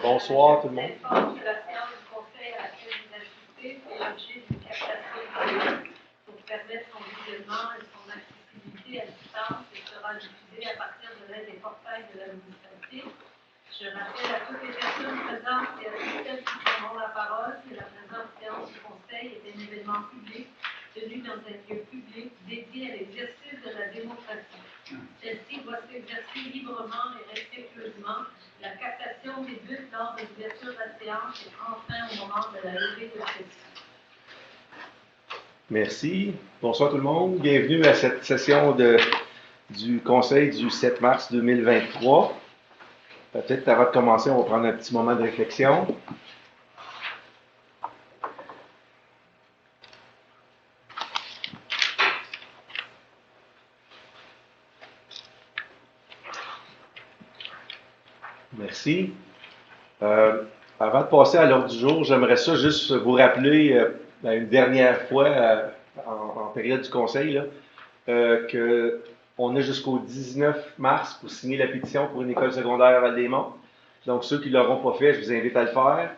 Bonsoir tout le monde. Informe que la séance du conseil à laquelle vous assistez fait l'objet d'une captation vidéo pour permettre son visionnement et son accessibilité à distance et sera diffusée à partir de l'aide des portails de la municipalité. Je rappelle à toutes les personnes présentes et à toutes celles qui prendront la parole que la présente séance du conseil est un événement public tenu dans un lieu public dédié à l'exercice de la démocratie. Celle-ci doit s'exercer librement et respectueusement. La captation débute lors de l'ouverture de la séance et prend fin au moment de la levée de session. Merci. Bonsoir tout le monde. Bienvenue à cette session du Conseil du 7 mars 2023. Peut-être avant de commencer, on va prendre un petit moment de réflexion. Merci. Avant de passer à l'ordre du jour, j'aimerais ça juste vous rappeler une dernière fois en période du conseil qu'on a jusqu'au 19 mars pour signer la pétition pour une école secondaire à Val-des-Monts. Donc, ceux qui ne l'auront pas fait, je vous invite à le faire.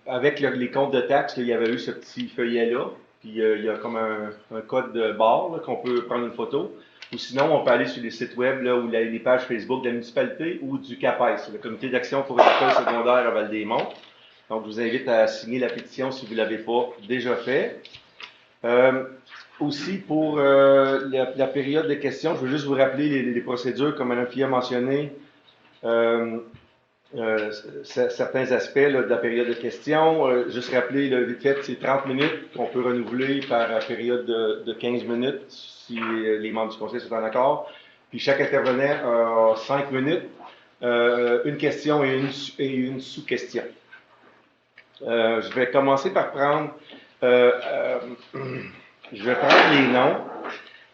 Avec les comptes de taxes, il y avait eu ce petit feuillet-là. Puis, il y a comme un code de barre qu'on peut prendre une photo. Ou sinon, on peut aller sur les sites web ou les pages Facebook de la municipalité ou du CAPES, le Comité d'action pour une école secondaire à Val-des-Monts. Donc, je vous invite à signer la pétition si vous ne l'avez pas déjà fait. Aussi, pour la période de questions, je veux juste vous rappeler les procédures, comme Mme Pia a mentionné, certains aspects de la période de questions. Juste rappeler, vite fait, c'est 30 minutes qu'on peut renouveler par période de 15 minutes si les membres du conseil sont en accord. Puis chaque intervenant a 5 minutes, une question et une sous-question. Je vais commencer par prendre les noms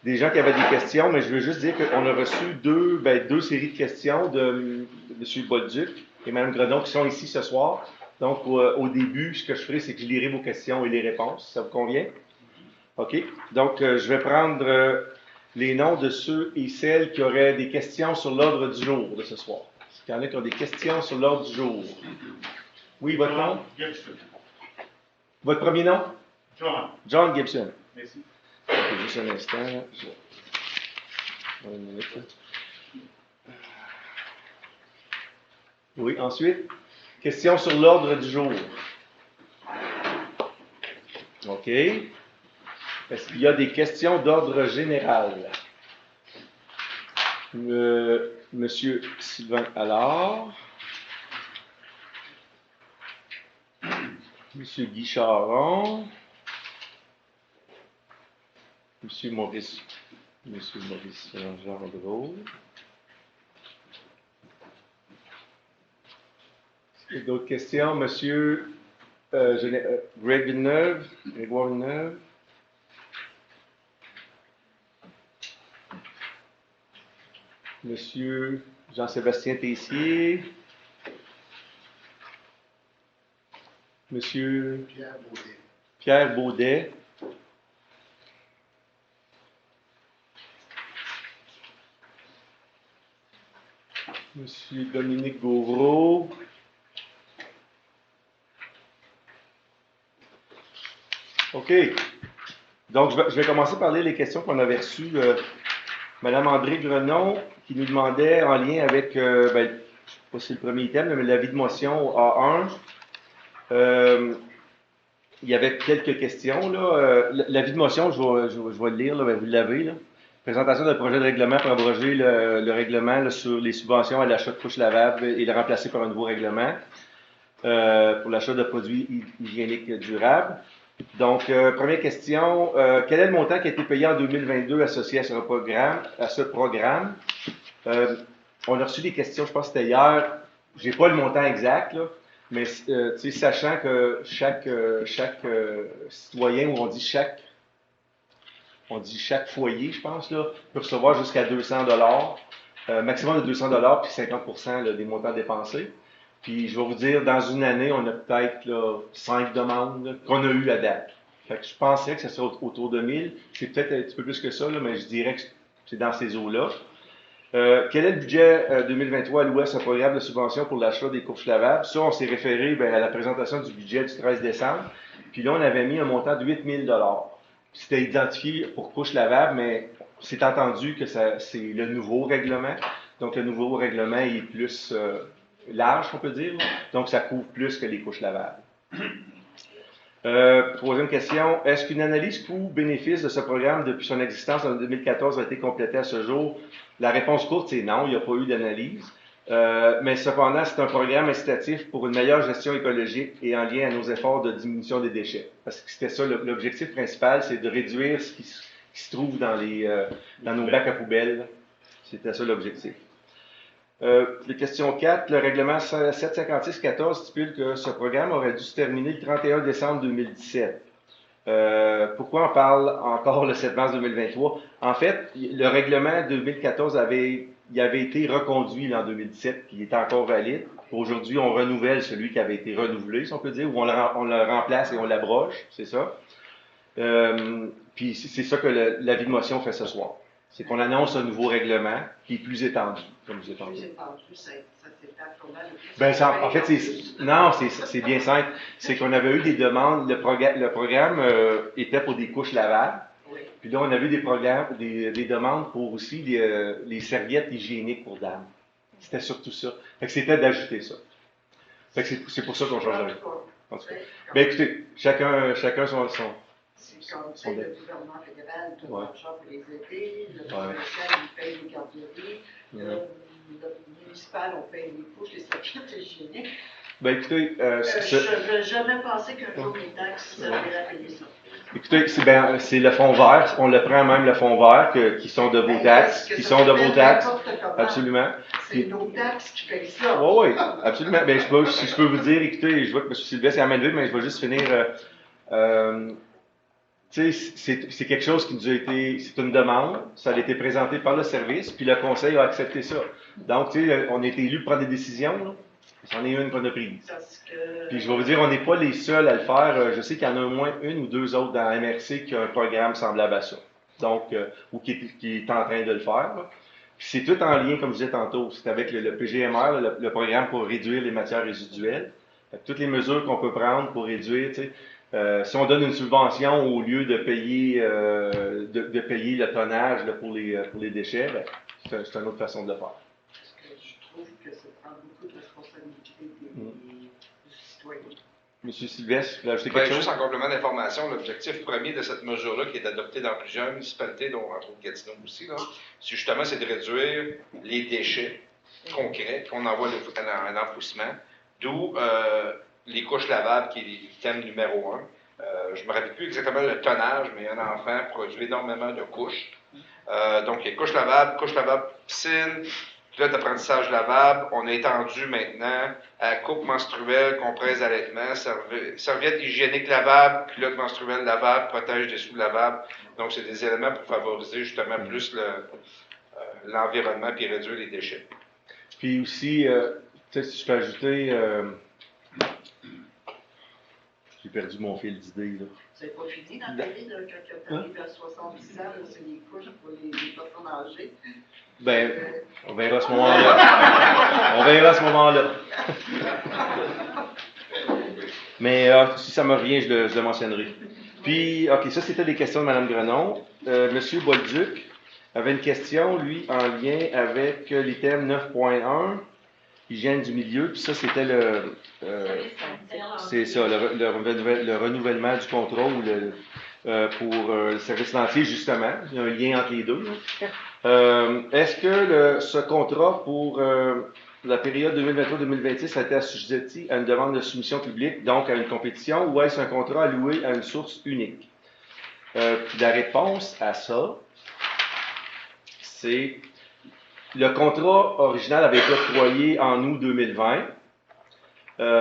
des gens qui avaient des questions, mais je veux juste dire qu'on a reçu deux séries de questions de M. Bolduc et Mme Gredon qui sont ici ce soir. Donc, au début, ce que je ferai, c'est que je lirai vos questions et les réponses. Ça vous convient? OK. Donc, je vais prendre les noms de ceux et celles qui auraient des questions sur l'ordre du jour de ce soir. Est-ce qu'il y en a qui ont des questions sur l'ordre du jour? Oui, votre nom? Gibson. Votre premier nom? John. John Gibson. Merci. Okay, juste un instant. Une minute. Oui, ensuite, question sur l'ordre du jour. OK. Est-ce qu'il y a des questions d'ordre général? Monsieur Sylvain Allard. Monsieur Guy Charon. Monsieur Maurice Gendreau. Est-ce qu'il y a d'autres questions? Monsieur Grégoire Villeneuve. Monsieur Jean-Sébastien Tessier. Monsieur Pierre Baudet. Monsieur Dominique Gauvreau. OK. Donc, je vais commencer par lire les questions qu'on avait reçues. Madame André Grenon, qui nous demandait, en lien avec, je ne sais pas si c'est le premier item, mais l'avis de motion A1. Il y avait quelques questions. L'avis de motion, je vais le lire, vous l'avez. Là. Présentation d'un projet de règlement pour abroger le règlement sur les subventions à l'achat de couches lavables et le remplacer par un nouveau règlement pour l'achat de produits hygiéniques durables. Donc, première question, quel est le montant qui a été payé en 2022 associé à ce programme? On a reçu des questions, je pense que c'était hier, je n'ai pas le montant exact, là, mais sachant que chaque citoyen, ou on dit chaque foyer, je pense, là, peut recevoir jusqu'à 200 $, maximum de 200 $ puis 50% des montants dépensés. Puis je vais vous dire, dans une année, on a peut-être 5 demandes qu'on a eues à date. Fait que je penserais que ça serait autour de 1000. C'est peut-être un petit peu plus que ça, là, mais je dirais que c'est dans ces eaux-là. Quel est le budget 2023 alloué à ce programme de subvention pour l'achat des couches lavables? Ça, on s'est référé à la présentation du budget du 13 décembre. Puis là, on avait mis un montant de 8 000 C'était identifié pour couches lavables, mais c'est entendu que c'est le nouveau règlement. Donc, le nouveau règlement est plus large, on peut dire. Donc, ça couvre plus que les couches lavables. Troisième question. Est-ce qu'une analyse coût-bénéfice de ce programme depuis son existence en 2014 a été complétée à ce jour? La réponse courte, c'est non, il n'y a pas eu d'analyse. Mais cependant, c'est un programme incitatif pour une meilleure gestion écologique et en lien à nos efforts de diminution des déchets. Parce que c'était ça, l'objectif principal, c'est de réduire ce qui se trouve dans nos bacs à poubelles. C'était ça l'objectif. Question 4, le règlement 756-14 stipule que ce programme aurait dû se terminer le 31 décembre 2017. Pourquoi on parle encore le 7 mars 2023? En fait, le règlement 2014 avait été reconduit en 2017, puis il est encore valide. Aujourd'hui, on renouvelle celui qui avait été renouvelé, si on peut dire, ou on le remplace et on l'abroge, c'est ça. Puis c'est ça que l'avis de motion fait ce soir. C'est qu'on annonce un nouveau règlement qui est plus étendu, comme je vous ai parlé. Plus étendu, ça s'étale comment? En fait, c'est bien simple. C'est qu'on avait eu des demandes. Le programme était pour des couches lavables. Oui. Puis là, on avait des demandes pour aussi les serviettes hygiéniques pour dames. C'était surtout ça. Fait que c'était d'ajouter ça. Fait que c'est pour ça qu'on change de règle. En tout cas. Ben écoutez, chacun son C'est comme ça, le gouvernement fédéral donne l'argent pour les aider, le provincial, il paye les garderies, le municipal, on paye les couches, les serviettes hygiéniques. Ben écoutez, je n'aurais jamais pensé qu'un jour les taxes serviraient à payer ça. Écoutez, c'est le fonds vert, on le prend même le fonds vert qui sont de vos taxes, absolument. C'est nos taxes qui payent ça. Oui, absolument. Ben, si je peux vous dire, écoutez, je vois que M. Sylvestre est à main levée, mais je vais juste finir. C'est quelque chose qui nous a été, c'est une demande, ça a été présenté par le service, puis le conseil a accepté ça. Donc, on a été élus pour prendre des décisions, là. C'en est une qu'on a prise. Puis je vais vous dire, on n'est pas les seuls à le faire. Je sais qu'il y en a au moins une ou deux autres dans la MRC qui a un programme semblable à ça. Donc, ou qui est en train de le faire. Puis c'est tout en lien, comme je disais tantôt. C'est avec le PGMR, le programme pour réduire les matières résiduelles. Toutes les mesures qu'on peut prendre pour réduire, si on donne une subvention au lieu de payer, de payer le tonnage là, pour les déchets, ben, c'est une autre façon de le faire. Je trouve que ça prend beaucoup de responsabilité des citoyens. Monsieur Sylvestre, vous voulez ajouter quelque chose? Juste en complément d'information, l'objectif premier de cette mesure-là, qui est adoptée dans plusieurs municipalités, dont entre autres Gatineau aussi, c'est justement de réduire les déchets concrets qu'on envoie à un enfouissement, d'où les couches lavables, qui est l'item numéro 1. Je ne me rappelle plus exactement le tonnage, mais un enfant produit énormément de couches. Donc, il y a couches lavables, piscine, pilote d'apprentissage lavable. On a étendu maintenant à coupe menstruelle, compresse d'allaitement, serviette hygiénique lavable, pilote menstruelle lavable, protège dessous lavable. Donc, c'est des éléments pour favoriser justement plus l'environnement et réduire les déchets. Puis aussi, si je peux ajouter, j'ai perdu mon fil d'idée. C'est pas fini dans ta vie, quand tu arrives à 70 ans, c'est les couches pour les personnes âgées. Ben, on verra à ce moment-là. Mais si ça me revient, je le mentionnerai. Puis, OK, ça c'était les questions de Mme Grenon. Monsieur Bolduc avait une question, lui, en lien avec l'item 9.1, hygiène du milieu. Puis ça, c'était c'est ça, le renouvellement du contrat ou pour le service financier, justement. Il y a un lien entre les deux. Est-ce que ce contrat pour la période 2023-2026 a été assujetti à une demande de soumission publique, donc à une compétition, ou est-ce un contrat alloué à une source unique? La réponse à ça, c'est le contrat original avait été octroyé en août 2020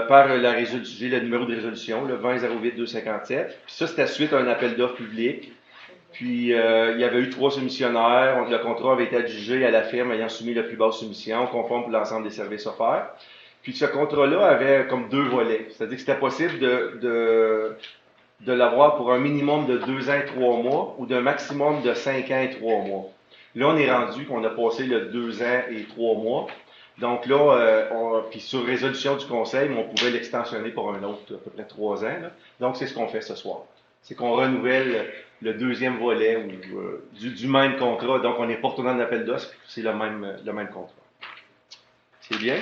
par la résolution, j'ai le numéro de résolution, le 20-08-257. Puis ça, c'était suite à un appel d'offres public. Puis, il y avait eu 3 soumissionnaires. Le contrat avait été adjugé à la firme ayant soumis la plus basse soumission, conforme pour l'ensemble des services offerts. Puis, ce contrat-là avait comme 2 volets. C'est-à-dire que c'était possible de l'avoir pour un minimum de 2 ans et 3 mois ou d'un maximum de 5 ans et 3 mois. Là, on est rendu qu'on a passé le 2 ans et 3 mois. Donc là, puis sur résolution du conseil, on pouvait l'extensionner pour un autre, à peu près 3 ans. Là. Donc, c'est ce qu'on fait ce soir. C'est qu'on renouvelle le deuxième volet du même contrat. Donc, on n'est pas retourné en appel d'offres, c'est le même contrat. C'est bien?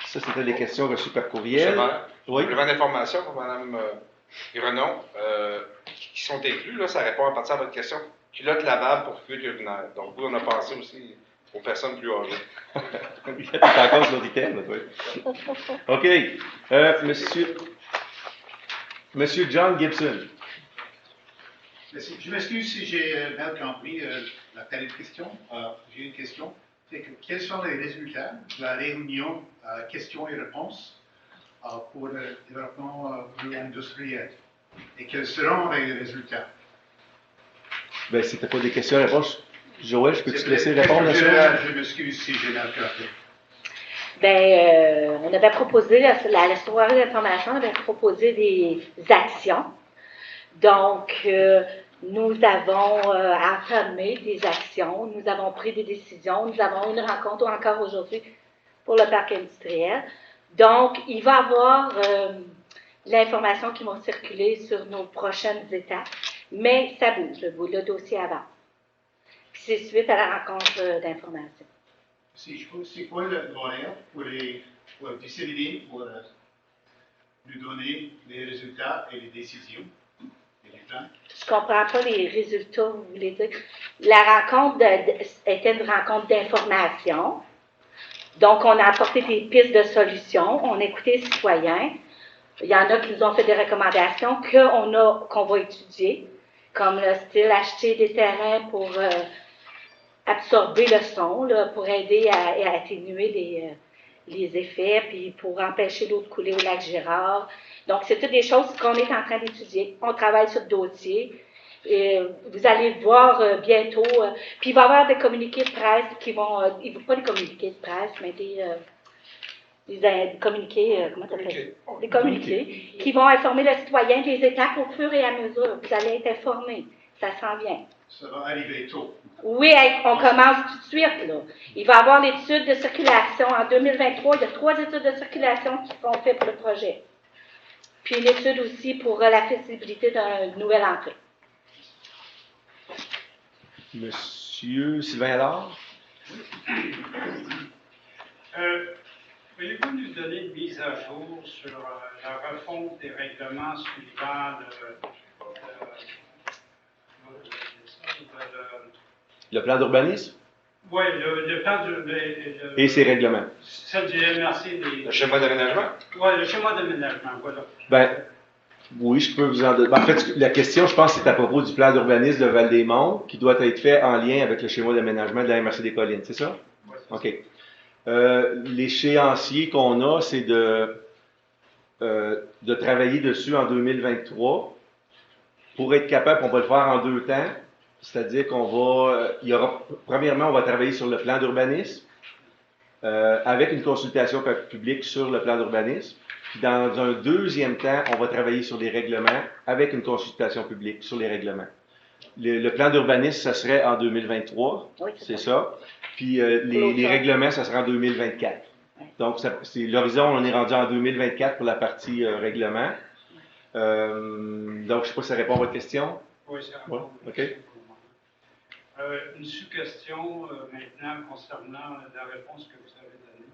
Ça, c'était des questions reçues par courriel. Oui. Complément d'information pour Mme Grenon, qui sont inclus, là, ça répond en partie à votre question. Culotte lavable pour fuite urinaire. Donc, vous, on a pensé aussi aux personnes plus âgées. Tu es encore sur l'item, toi. OK. Monsieur John Gibson. Merci. Je m'excuse si j'ai mal compris la période de question. J'ai une question. C'est que, quels sont les résultats de la réunion questions et réponses pour le développement industriel? Et quels seront les résultats? Ben, c'était pas des questions et réponses. Joël, je peux te laisser répondre à ça? Je m'excuse si j'ai mal compris. Bien, on avait proposé, la soirée d'information, on avait proposé des actions. Donc, nous avons entamé des actions, nous avons pris des décisions, nous avons une rencontre encore aujourd'hui pour le parc industriel. Donc, il va y avoir l'information qui va circuler sur nos prochaines étapes, mais ça bouge, le dossier avance. Puis c'est suite à la rencontre d'information. C'est quoi l'horaire pour disséminer, pour nous donner les résultats et les décisions et les plans? Je ne comprends pas les résultats, vous voulez dire. La rencontre était une rencontre d'information. Donc, on a apporté des pistes de solutions. On a écouté les citoyens. Il y en a qui nous ont fait des recommandations qu'on va étudier, comme le style acheter des terrains pour absorber le son, là, pour aider à atténuer les effets, puis pour empêcher l'eau de couler au lac Girard. Donc, c'est toutes des choses qu'on est en train d'étudier. On travaille sur le dossier. Et vous allez voir bientôt. Puis il va y avoir des communiqués de presse qui vont. Pas des communiqués de presse, mais des communiqués. Comment tu appelles ça? Des communiqués qui vont informer le citoyen des étapes au fur et à mesure. Vous allez être informés. Ça s'en vient. Ça va arriver tôt. Oui, on commence tout de suite, là. Il va y avoir l'étude de circulation en 2023. Il y a 3 études de circulation qui seront faites pour le projet. Puis une étude aussi pour la faisabilité d'une nouvelle entrée. Monsieur Sylvain Allard? Pouvez-vous nous donner une mise à jour sur la refonte des règlements suivant Le plan d'urbanisme? Oui, le plan et ses règlements. Celle du MRC Le schéma d'aménagement? Oui, le schéma d'aménagement, voilà. Ben, oui, je peux vous en donner. En fait, la question, je pense, c'est à propos du plan d'urbanisme de Val-des-Monts, qui doit être fait en lien avec le schéma d'aménagement de la MRC des Collines, c'est ça? Oui, c'est OK. L'échéancier qu'on a, c'est de travailler dessus en 2023. Pour être capable, on va le faire en 2 temps. C'est-à-dire premièrement, on va travailler sur le plan d'urbanisme, avec une consultation publique sur le plan d'urbanisme. Puis dans un deuxième temps, on va travailler sur les règlements, avec une consultation publique sur les règlements. Le plan d'urbanisme, ça serait en 2023, oui, c'est ça. Puis les règlements, ça sera en 2024. Oui. Donc, c'est l'horizon, on est rendu en 2024 pour la partie règlement. Donc, je ne sais pas si ça répond à votre question. Oui, ça répond. Oui, OK. Une sous-question maintenant concernant la réponse que vous avez donnée.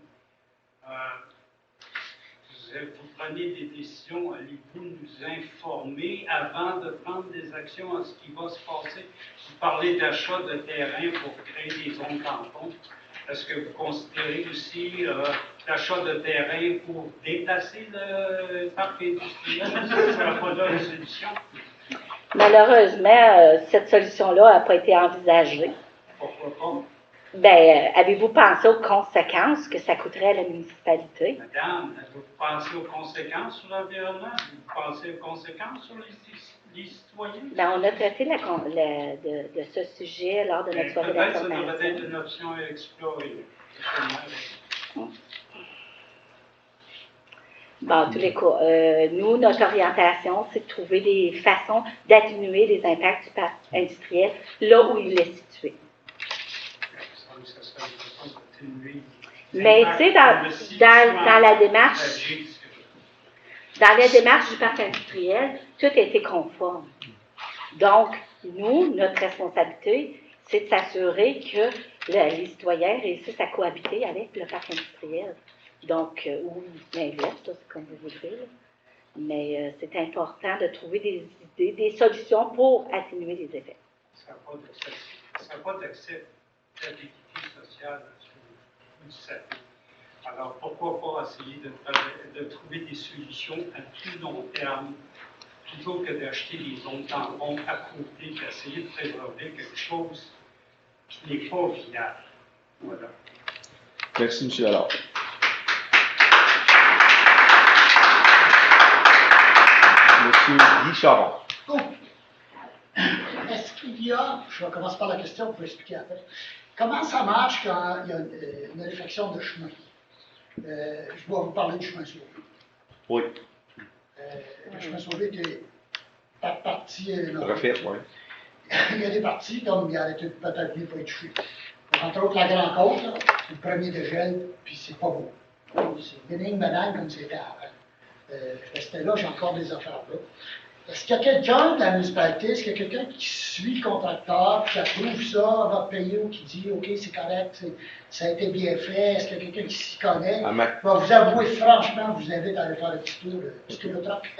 Vous prenez des décisions, allez-vous nous informer avant de prendre des actions en ce qui va se passer? Vous parlez d'achat de terrain pour créer des zones tampons. Est-ce que vous considérez aussi l'achat de terrain pour déplacer le parc industriel? Ce ne sera pas là une solution? Malheureusement, cette solution-là n'a pas été envisagée. Pourquoi pas? Bien, avez-vous pensé aux conséquences que ça coûterait à la municipalité? Madame, vous pensez aux conséquences sur l'environnement? Vous pensez aux conséquences sur les citoyens? Bien, on a traité de ce sujet lors de notre soirée d'information. Peut-être ça devrait être une option à explorer. Bon, en tous les cas, nous, notre orientation, c'est de trouver des façons d'atténuer les impacts du parc industriel là où il est situé. Mais tu sais, dans la démarche, du parc industriel, tout a été conforme. Donc, nous, notre responsabilité, c'est de s'assurer que les citoyens réussissent à cohabiter avec le parc industriel. Donc, ou l'inverse, c'est comme vous voudrez. Là. Mais c'est important de trouver des idées, des solutions pour atténuer les effets. Ça n'a pas d'acceptabilité sociale sur une certaine. Alors, pourquoi pas essayer de trouver des solutions à plus long terme, plutôt que d'acheter des zones tampons à côté, d'essayer de préserver quelque chose qui n'est pas viable. Voilà. Merci, M. Allard. M. Guy Charon. Oh. Est-ce qu'il y a, je vais commencer par la question pour expliquer après, comment ça marche quand il y a une réflexion de chemin? Je vais vous parler du chemin sauvé. Oui. Le chemin sauvé est par partie. Refait, oui. Il y a des parties, comme il aurait peut-être mieux pas être touché. Entre autres, la Grande Côte, c'est le premier dégel, puis c'est pas beau. C'est bénigne banane comme c'était avant. Je restais là, j'ai encore des affaires là. Est-ce qu'il y a quelqu'un de la municipalité, est-ce qu'il y a quelqu'un qui suit le contracteur, qui approuve ça, va payer ou qui dit OK, c'est correct, ça a été bien fait, est-ce qu'il y a quelqu'un qui s'y connaît? Je vais vous avouer franchement, je vous invite à aller faire le petit tour de truck.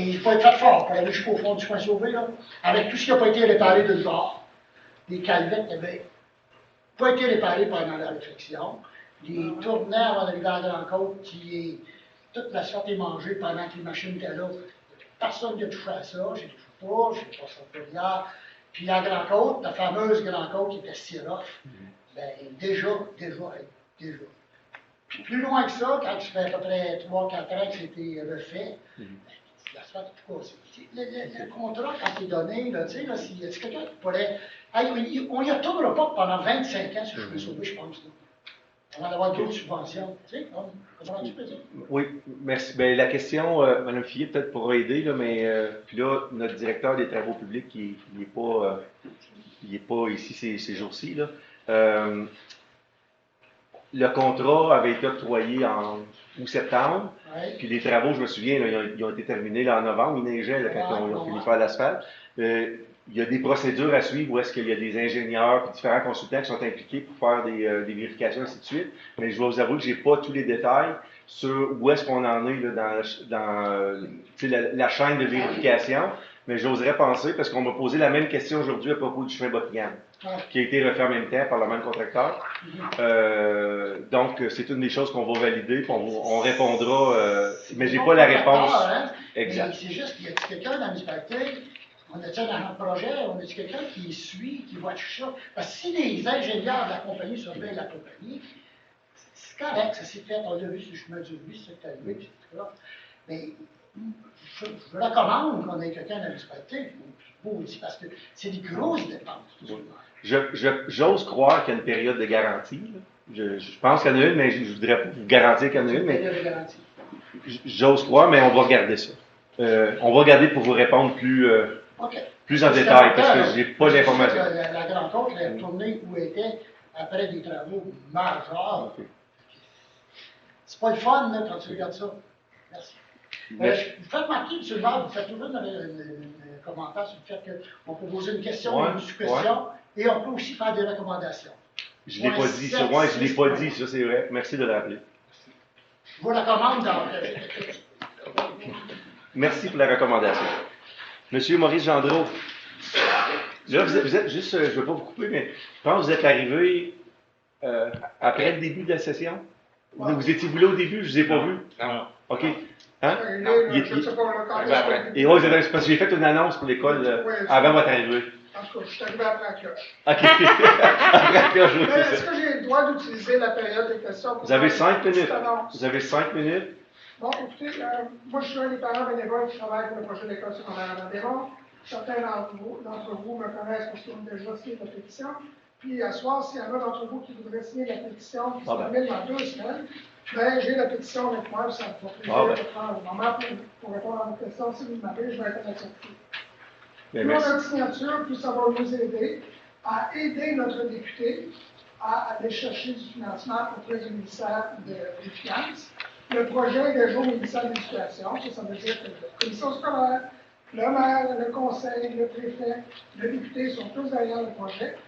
Il faut être fait fort pour aller jusqu'au fond du chemin sauvé, là, avec tout ce qui n'a pas été réparé de bord. Les calvettes n'avaient pas été réparées pendant la réflexion. Les tournaires avant d'arriver à la Grande Côte, toute l'asphalte est mangée pendant que les machines étaient là. Personne n'a touché à ça. J'ai des photos, j'ai pas ça pour hier. Puis la Grande Côte, la fameuse Grande Côte qui était Siroff, ben déjà. Puis plus loin que ça, quand ça fait à peu près 3-4 ans que c'était refait, l'asphalte est tout cassé. Le contrat, quand il est donné, là, tu sais, là, s'il y a quelqu'un qui pourrait. On n'y retournera pas pendant 25 ans si je me sauver, je pense. Là. Avant d'avoir d'autres subventions. Tu sais, comment tu peux dire? Oui, merci. Bien, la question, Mme Fillet, peut-être pourra aider, là, mais puis là, notre directeur des travaux publics, il n'est pas ici ces jours-ci. Là. Le contrat avait été octroyé en août-septembre, puis les travaux, je me souviens, là, ils ont été terminés là, en novembre, il neigeait là, quand ils ont fini de faire l'asphalte. Il y a des procédures à suivre où est-ce qu'il y a des ingénieurs et différents consultants qui sont impliqués pour faire des vérifications, ainsi de suite. Mais je dois vous avouer que je n'ai pas tous les détails sur où est-ce qu'on en est là, dans la chaîne de vérification. Mais j'oserais penser, parce qu'on m'a posé la même question aujourd'hui à propos du chemin Buckingham, qui a été refait en même temps par le même contracteur. Donc, c'est une des choses qu'on va valider, puis on répondra, mais j'ai pas la réponse. Hein? Exact. Mais c'est juste qu'il y a quelqu'un dans la municipalité. On a-tu un projet, on a-tu quelqu'un qui suit, qui voit tout ça? Parce que si les ingénieurs de la compagnie surveillent la compagnie, c'est correct, ça s'est fait, on l'a vu sur le chemin du bus, c'est arrivé, etc. Mais je recommande qu'on ait quelqu'un dans la municipalité, aussi, parce que c'est des grosses dépenses. J'ose croire qu'il y a une période de garantie. Je pense qu'il y en a une, mais je ne voudrais pas vous garantir qu'il y en a une. Mais j'ose croire, mais on va regarder ça. On va regarder pour vous répondre plus en détail, parce que je n'ai pas l'information. La Grande Côte est retournée où elle était après des travaux majeurs. C'est pas le fun là, quand tu regardes ça. Merci. Vous faites remarquer, M. le maire, vous faites toujours un commentaire sur le fait qu'on peut poser une question, une sous-question, et on peut aussi faire des recommandations. Je ne l'ai pas dit, ça, je ne l'ai pas dit, ça c'est vrai. Merci de le rappeler. Je vous recommande dans Merci pour la recommandation. Monsieur Maurice Gendreau, là, vous êtes juste, je ne veux pas vous couper, mais je pense que vous êtes arrivé après le début de la session. Vous étiez-vous là au début? Je ne vous ai pas vu. Non. OK. Hein? Je ne sais pas, et oui, c'est parce que j'ai fait une annonce pour l'école avant votre arrivée. En tout cas, je suis arrivé après la cloche. OK. Après la cloche, oui, c'est Est-ce ça. que j'ai le droit d'utiliser la période des questions? Vous avez 5 minutes. Vous avez 5 minutes. Bon, écoutez, moi je suis un des parents bénévoles qui travaille pour le projet d'école secondaire à Mandéron. Certains d'entre vous me connaissent parce qu'ils ont déjà signé la pétition. Puis à ce soir, s'il y en a d'entre vous qui voudraient signer la pétition qui se termine dans 2 semaines, ben, j'ai la pétition avec moi, ça me fait plaisir de prendre le moment pour répondre à vos questions. Si vous m'appelez, je vais être à la sortie. Plus on a de signatures, plus ça va nous aider à aider notre député à aller chercher du financement auprès du ministère des Finances. Le projet est déjà au ministère de l'Éducation, ça veut dire que la commission scolaire, le maire, le conseil, le préfet, le député sont tous derrière le projet.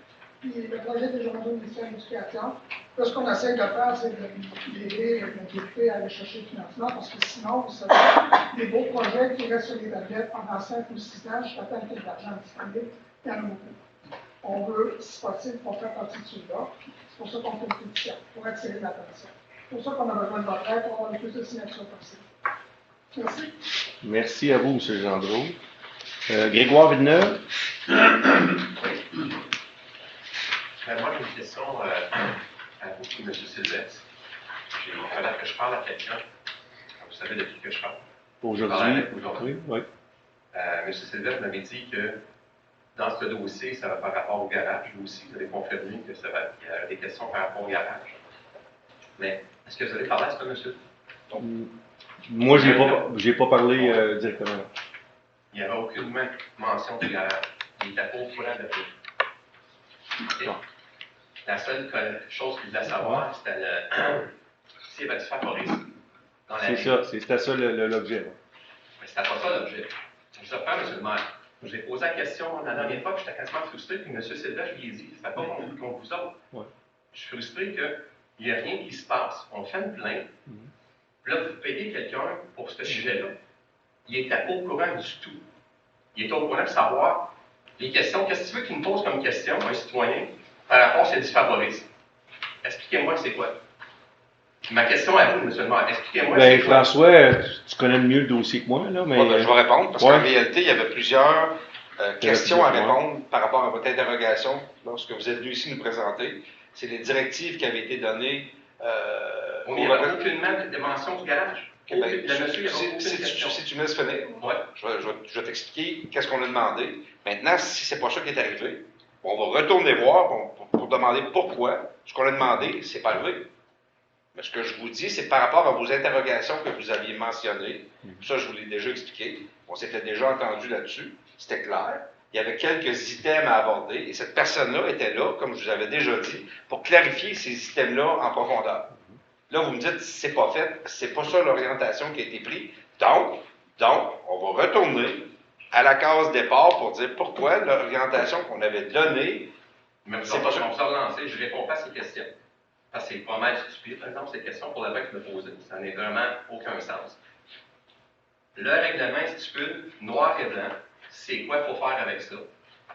Puis le projet est déjà rendu au ministère de l'Éducation. Là, ce qu'on essaie de faire, c'est d'aider le député à aller chercher le financement, parce que sinon, vous savez, les beaux projets qui restent sur les tablettes pendant 5 ou 6 ans, jusqu'à temps qu'il y ait de l'argent disponible, il y en a beaucoup. On veut, si possible, qu'on fasse partie de ceux-là. C'est pour ça qu'on fait une pétition, pour attirer l'attention. C'est pour ça qu'on a besoin de votre aide pour avoir le plus de signatures possible. Merci. Merci à vous, M. Gendreau. Grégoire Villeneuve. Moi, j'ai une question à vous, M. Sylvestre. Il fallait que je parle à quelqu'un. Vous savez de qui que je parle? Aujourd'hui. Aujourd'hui. Oui. M. Sylvestre m'avait dit que dans ce dossier, ça va par rapport au garage. Vous aussi, vous avez confirmé que ça va, il y a des questions par rapport au garage. Mais est-ce que vous avez parlé à ce monsieur? Donc, moi, je n'ai pas parlé directement. Il n'y avait aucune mention du garage. Il n'était pas au courant de tout. Okay. La seule chose qu'il voulait savoir, c'était s'il y avait du favorisme dans la ville. C'était ça l'objet. Mais c'était pas ça l'objet. Je reprends, M. le maire. J'ai posé la question la dernière fois, puis j'étais quasiment frustré, puis M. Sylvestre, je lui ai dit, c'était pas contre vous autres. Ouais. Je suis frustré qu'il n'y a rien qui se passe. On fait une plainte, puis là, vous payez quelqu'un pour ce sujet-là. Il n'était pas au courant du tout. Il était au courant de savoir les questions. Qu'est-ce que tu veux qu'il me pose comme question, un citoyen, par rapport à du favorisme? Expliquez-moi c'est quoi. Ma question à vous, M. le maire, expliquez-moi c'est quoi. François, tu connais mieux le dossier que moi, là, mais... je vais répondre, parce qu'en réalité, il y avait plusieurs questions à répondre par rapport à votre interrogation lorsque vous êtes venu ici nous présenter. C'est les directives qui avaient été données... il n'y avait aucunement de mention du garage. Si tu me laisses finir, je vais t'expliquer qu'est-ce qu'on a demandé. Maintenant, si c'est pas ça qui est arrivé, on va retourner voir pour demander pourquoi ce qu'on a demandé, c'est pas arrivé. Mais ce que je vous dis, c'est par rapport à vos interrogations que vous aviez mentionnées. Ça, je vous l'ai déjà expliqué. On s'était déjà entendu là-dessus. C'était clair. Il y avait quelques items à aborder et cette personne-là était là, comme je vous avais déjà dit, pour clarifier ces items-là en profondeur. Là, vous me dites, c'est pas fait, c'est pas ça l'orientation qui a été prise. Donc, on va retourner à la case départ pour dire pourquoi l'orientation qu'on avait donnée. Mais c'est pas ça qu'on s'est relancé, je réponds pas à ces questions. Parce que c'est pas mal stupide, par exemple, ces questions pour la banque me poser. Ça n'a vraiment aucun sens. Le règlement stipule, noir et blanc, c'est quoi il faut faire avec ça.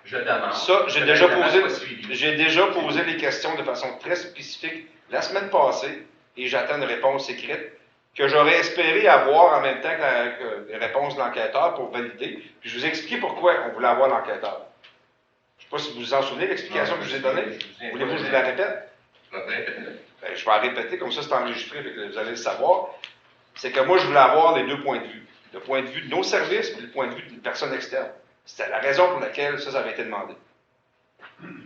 Je demande. Ça, j'ai déjà posé les questions de façon très spécifique la semaine passée. Et j'attends une réponse écrite que j'aurais espéré avoir en même temps que les réponses de l'enquêteur pour valider. Puis je vous ai expliqué pourquoi on voulait avoir l'enquêteur. Je ne sais pas si vous vous en souvenez, l'explication que je vous ai donnée. Voulez-vous que je vous la répète? Je vais la répéter, comme ça c'est enregistré, vous allez le savoir. C'est que moi, je voulais avoir les deux points de vue. Le point de vue de nos services et le point de vue d'une personne externe. C'était la raison pour laquelle ça avait été demandé.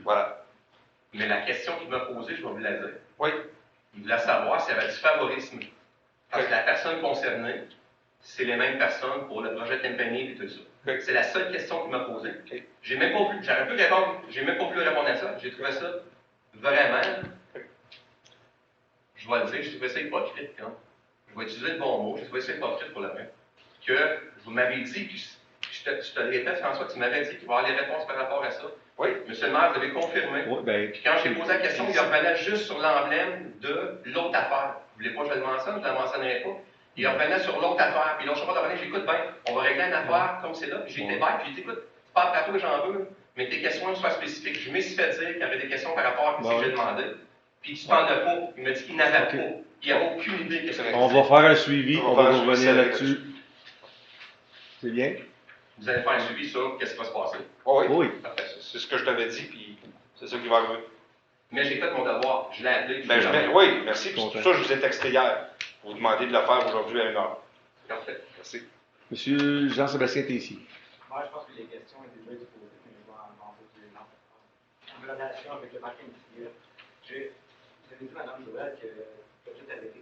Voilà. Mais la question qu'il m'a posée, je vais vous la dire. Oui. Il voulait savoir s'il y avait du favorisme. Parce que la personne concernée, c'est les mêmes personnes pour le projet Tempany et tout ça. Okay. C'est la seule question qu'il m'a posée. Okay. J'ai même pas pu, j'aurais pu répondre, j'ai même pas pu répondre à ça. J'ai trouvé ça vraiment, je vais le dire, j'ai trouvé ça hypocrite. Hein. Je vais utiliser le bon mot, j'ai trouvé ça hypocrite pour le même. Que vous m'avez dit, puis je te le répète, François, tu m'avais dit qu'il va y avoir les réponses par rapport à ça. Oui. Monsieur le maire, vous avez confirmé. Oui, puis quand j'ai posé la question, il revenait juste sur l'emblème de l'autre affaire. Vous voulez pas que je le mentionne, je ne la mentionnerai pas. Il revenait sur l'autre affaire. Puis là, je suis pas de revenir, j'écoute bien, on va régler une affaire comme c'est là. Puis j'ai été bête, puis j'ai dit, écoute, tu parles à toi, j'en veux, mais tes questions soient spécifiques. Je me suis fait dire qu'il y avait des questions par rapport à ce que j'ai demandé. Puis tu t'en as pas. Il m'a dit qu'il n'avait pas. Il n'a aucune idée que ça va être. On va faire un suivi, on va revenir là-dessus. C'est bien? Vous allez faire un suivi sur qu'est-ce qui va se passer. Oh oui. C'est ce que je t'avais dit, puis c'est ça qui va arriver. Mais j'ai fait mon devoir. Je l'ai appelé. Oui, merci. Puis tout ça, je vous ai texté hier. Pour vous demander de le faire aujourd'hui à 1h. Parfait. Merci. Monsieur Jean-Sébastien Tessier. Moi, je pense que les questions étaient déjà posées, mais je vais en poser une autre. En relation avec le parc industriel, vous avez dit, Mme Joël, que tout avait été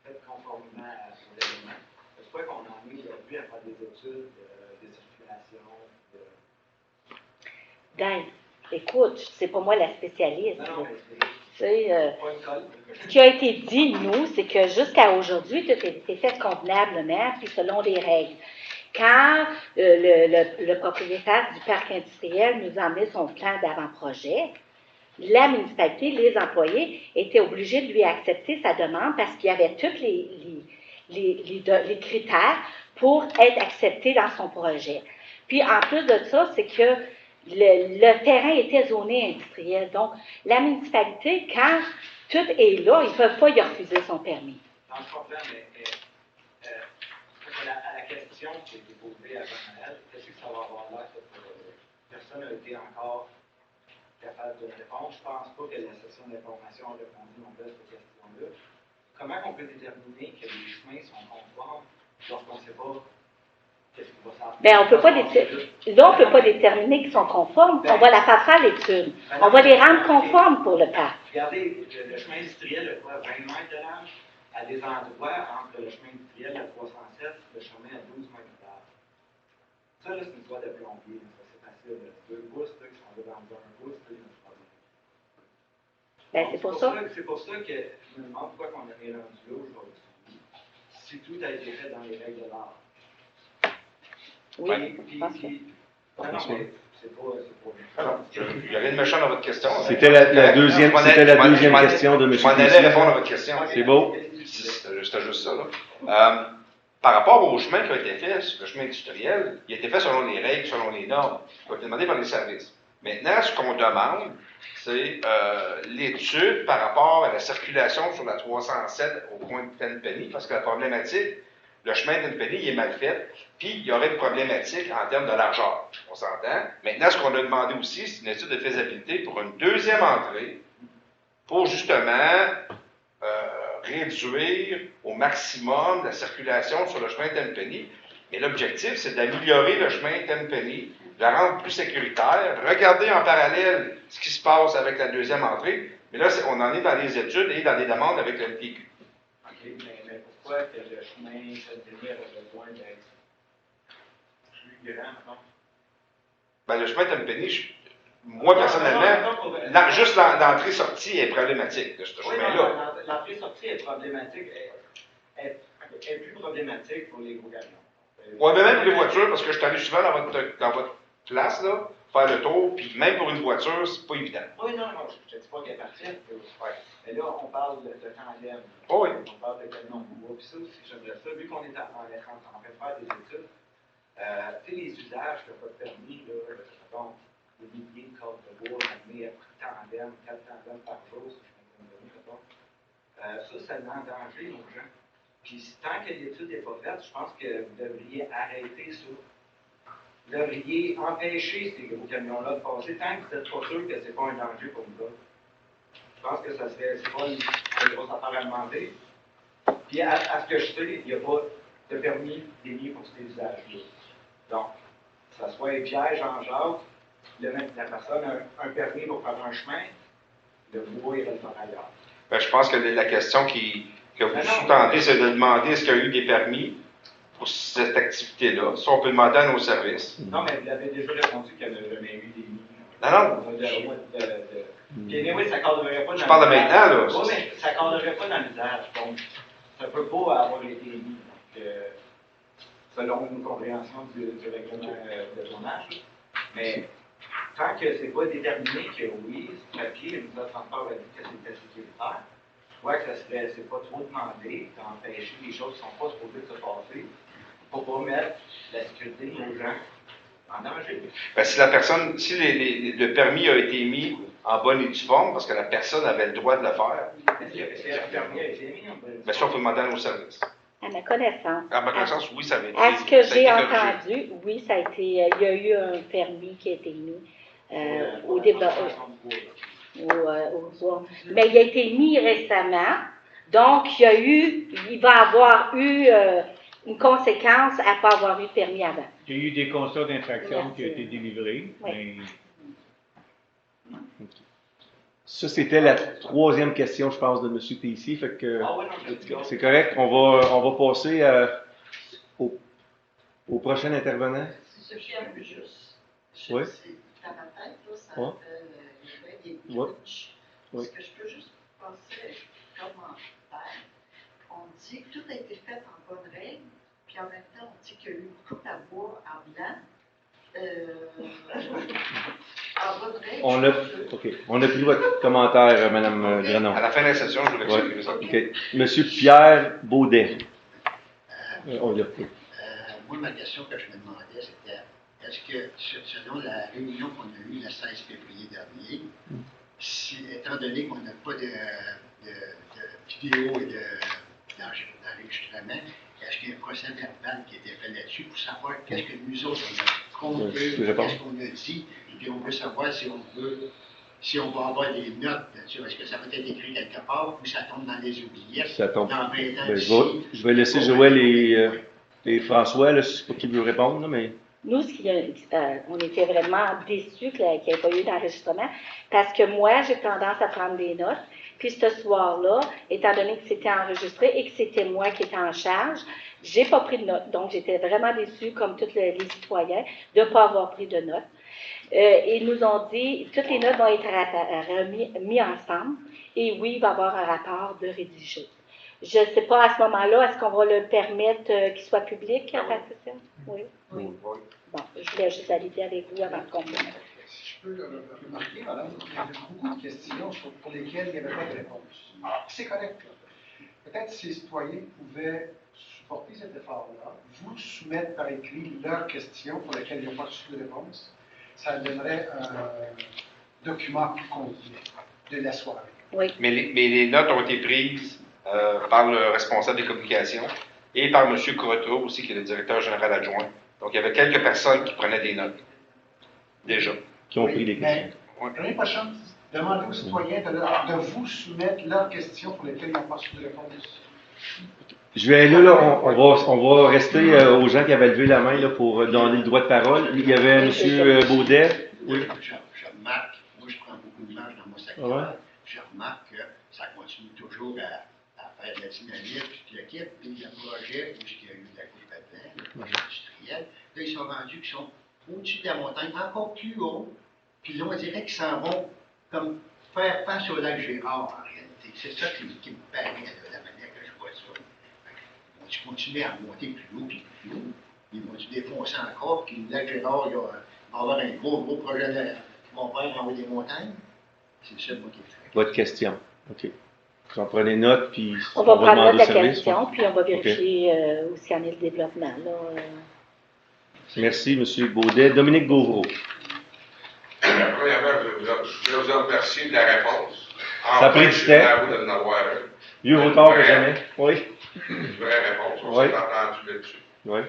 fait conformément aux éléments. Pourquoi qu'on en est aujourd'hui à faire des études de circulation? Dave, écoute, c'est pas moi la spécialiste. Non, là. non, Tu sais, pas une colle. ce qui a été dit, nous, c'est que jusqu'à aujourd'hui, tout a été fait convenablement, puis selon les règles. Quand le propriétaire du parc industriel nous a emmené son plan d'avant-projet, la municipalité, les employés étaient obligés de lui accepter sa demande parce qu'il y avait tous les critères pour être accepté dans son projet. Puis en plus de ça, c'est que le terrain était zoné industriel. Donc, la municipalité, quand tout est là, ils ne peuvent pas y refuser son permis. Non, je comprends, mais à la question qui a été posée avant Noël, qu'est-ce que ça va avoir l'air pour personne n'a été encore capable de répondre. Je ne pense pas que la session d'information a répondu non plus à cette question-là. Comment on peut déterminer que les chemins sont conformes lorsqu'on ne sait pas qu'est-ce qui va s'en Bien, on peut pas là, on ne peut pas déterminer qu'ils sont conformes. On va la faire l'étude. On va les rendre conformes pour le parc. Regardez, le chemin industriel a quoi, 20 mètres de large? À des endroits, entre le chemin industriel à 307, le chemin à 12 mètres de large. Ça, là, c'est une histoire de plombier. Ça, c'est facile. Deux pouces, là, qui sont dans un pouce, là, il y a un problème. Bien, c'est pour ça. C'est pour ça que je me demande pourquoi on est rendu là aujourd'hui. Si tout a été fait dans les règles de l'art. Oui, non, mais c'est pas. Il n'y a rien de méchant dans votre question. C'était la deuxième question de M. Je m'en allais répondre à votre question. C'est beau. C'était juste ça. Là. Par rapport au chemin qui a été fait, le chemin industriel, il a été fait selon les règles, selon les normes, qui ont été demandées par les services. Maintenant, ce qu'on demande, c'est l'étude par rapport à la circulation sur la 307 au coin de Tenpenny, parce que la problématique, le chemin de Tenpenny, il est mal fait, puis il y aurait une problématique en termes de largeur. On s'entend. Maintenant, ce qu'on a demandé aussi, c'est une étude de faisabilité pour une deuxième entrée, pour justement réduire au maximum la circulation sur le chemin Tenpenny. Et l'objectif, c'est d'améliorer le chemin Tenpenny, de la rendre plus sécuritaire, regarder en parallèle ce qui se passe avec la deuxième entrée. Mais là, on en est dans les études et dans les demandes avec le MTQ. OK, mais pourquoi que le chemin Tenpenny aurait besoin d'être plus grand, non? Ben, le chemin Tenpenny, moi, personnellement, juste l'entrée-sortie est problématique de ce chemin-là. L'entrée-sortie est problématique, est plus problématique pour les gros camions. Oui, mais même pour les voitures, parce que je suis allé souvent dans votre place, là, faire le tour, puis même pour une voiture, c'est pas évident. Oui, non, je ne dis pas qu'elle est parfaite. Mais là, on parle de tandem. Oh, oui. On parle de camions de bois. Puis ça aussi, j'aimerais ça, vu qu'on est en train de faire des études, tu sais, les usages que pas de permis, là, bon, des milliers de cordes de bois, amenés à tandem, 4 tandems par jour, si je me trompe, ça met en danger nos gens. Puis tant que l'étude n'est pas faite, je pense que vous devriez arrêter ça. Vous devriez empêcher ces gros camions-là de passer tant que vous n'êtes pas sûr que ce n'est pas un danger pour nous autres. Je pense que c'est pas une grosse affaire à demander. Puis à ce que je sais, il n'y a pas de permis dédié pour ces usages-là. Donc, que ce soit Pierre, Jean-Jacques, la personne a un permis pour faire un chemin, le bois, il va le faire ailleurs. Ben, je pense que la question que vous sous-tendez, c'est de demander est-ce qu'il y a eu des permis pour cette activité-là. Ça, on peut demander à nos services. Non, mais vous avez déjà répondu qu'il n'y en a jamais eu des mis. Non. Puis, anyway, ça ne cadrerait pas dans je parle de maintenant, là. Oui, mais ça ne cadrerait pas dans l'usage. Donc, ça ne peut pas avoir été mis. Donc, selon une compréhension du règlement de tournage. Mais tant que ce n'est pas déterminé que oui, ce papier nous a transport a dit que c'était sécuritaire, je crois que c'est pas trop demandé d'empêcher les choses qui ne sont pas supposées se passer pour ne pas mettre la sécurité de nos gens en danger. Ben, si le permis a été mis en bonne et due forme, parce que la personne avait le droit de le faire. Si le permis a été mis en bonne et due forme. Ça, on peut demander à nos services. À ma connaissance. À ma connaissance, oui, ça avait été. À ce que j'ai entendu, oui, ça a été. Il y a eu un permis qui a été mis au développement. Mais il a été mis récemment, donc il va avoir eu une conséquence à ne pas avoir eu de permis avant. Il y a eu des constats d'infraction qui ont été délivrés. Oui. Mais... Ça, c'était la troisième question, je pense, de M. Tessier. Fait que c'est correct. On va passer au prochain intervenant. Si je suis un peu juste, oui. dans ma tête, là, ça ouais. fait citoyen. Oui. Oui. Est-ce que je peux juste passer un commentaire? On dit que tout a été fait en bonne règle, puis en même temps, on dit qu'il y a eu beaucoup à voir en blanc. En bonne règle. On a pris votre commentaire, Mme Grenon. À la fin de la session, je vous l'expliquerai ça. OK. Monsieur Pierre Baudet. On l'a pris. Moi, ma question que je me demandais, c'était est-ce que, selon la réunion qu'on a eue le 16 février dernier, étant donné qu'on n'a pas de vidéo et d'enregistrement, est-ce qu'il y a un procès verbal qui a été fait là-dessus pour savoir qu'est-ce que nous autres on a compté, qu'est-ce qu'on a dit, et puis on veut savoir si on va avoir des notes là-dessus. Est-ce que ça va être écrit quelque part ou ça tombe dans les oubliettes? Ça tombe. Dans 20 ans Je vais laisser Joël et François, là, je ne sais pas qui veut répondre, là, mais... Nous, on était vraiment déçus qu'il n'y ait pas eu d'enregistrement parce que moi, j'ai tendance à prendre des notes. Puis ce soir-là, étant donné que c'était enregistré et que c'était moi qui étais en charge, j'ai pas pris de notes. Donc, j'étais vraiment déçue, comme tous les citoyens, de ne pas avoir pris de notes. Ils nous ont dit, toutes les notes vont être mises ensemble. Et oui, il va y avoir un rapport de rédigé. Je ne sais pas à ce moment-là, est-ce qu'on va le permettre qu'il soit public, Patricia? Oui. Oui. Bon, je voulais juste valider avec vous avant de conclure. Si je peux remarquer, madame, il y avait beaucoup de questions pour lesquelles il n'y avait pas de réponse. C'est correct, là. Peut-être si les citoyens pouvaient supporter cet effort-là, vous soumettre par écrit leurs questions pour lesquelles ils n'ont pas reçu de réponse, ça donnerait un document plus complet de la soirée. Oui. Mais les notes ont été prises par le responsable des communications et par M. Croteau aussi, qui est le directeur général adjoint. Donc, il y avait quelques personnes qui prenaient des notes, déjà. Qui ont pris des questions. L'année prochaine, demandez aux citoyens de vous soumettre leurs questions pour lesquelles ils n'ont pas reçu de réponse. Je vais là, on va rester aux gens qui avaient levé la main là, pour donner le droit de parole. Il y avait M. Baudet. Oui. Je remarque, moi je prends beaucoup d'image dans mon secteur, je remarque que ça continue toujours à faire de la dynamique, puis l'équipe, puis le projet, où il y a eu de la coupe à blanc, le projet industriel, là ils sont rendus qu'ils sont au-dessus de la montagne, encore plus haut, puis là on dirait qu'ils s'en vont comme faire face au lac Gérard en réalité. C'est ça qui me paraît de la manière que je vois ça. Ils vont-tu continuer à monter plus haut, puis plus haut? Ils vont-tu défoncer encore, puis le lac Gérard, il va avoir un gros projet qui va faire en haut des montagnes? C'est ça, moi, qui est fait. Votre question. OK. J'en prenez note, puis on va prendre note de la service, question, puis on va vérifier où est-ce qu'il y en est le développement. Là, Merci, M. Baudet. Dominique Gauvreau. Premièrement, je veux vous remercier de la réponse. Ça a pris du temps. À vous de n'avoir un. Mieux vaut tard que jamais. Oui. Une vraie réponse. On s'est entendu là-dessus. Oui.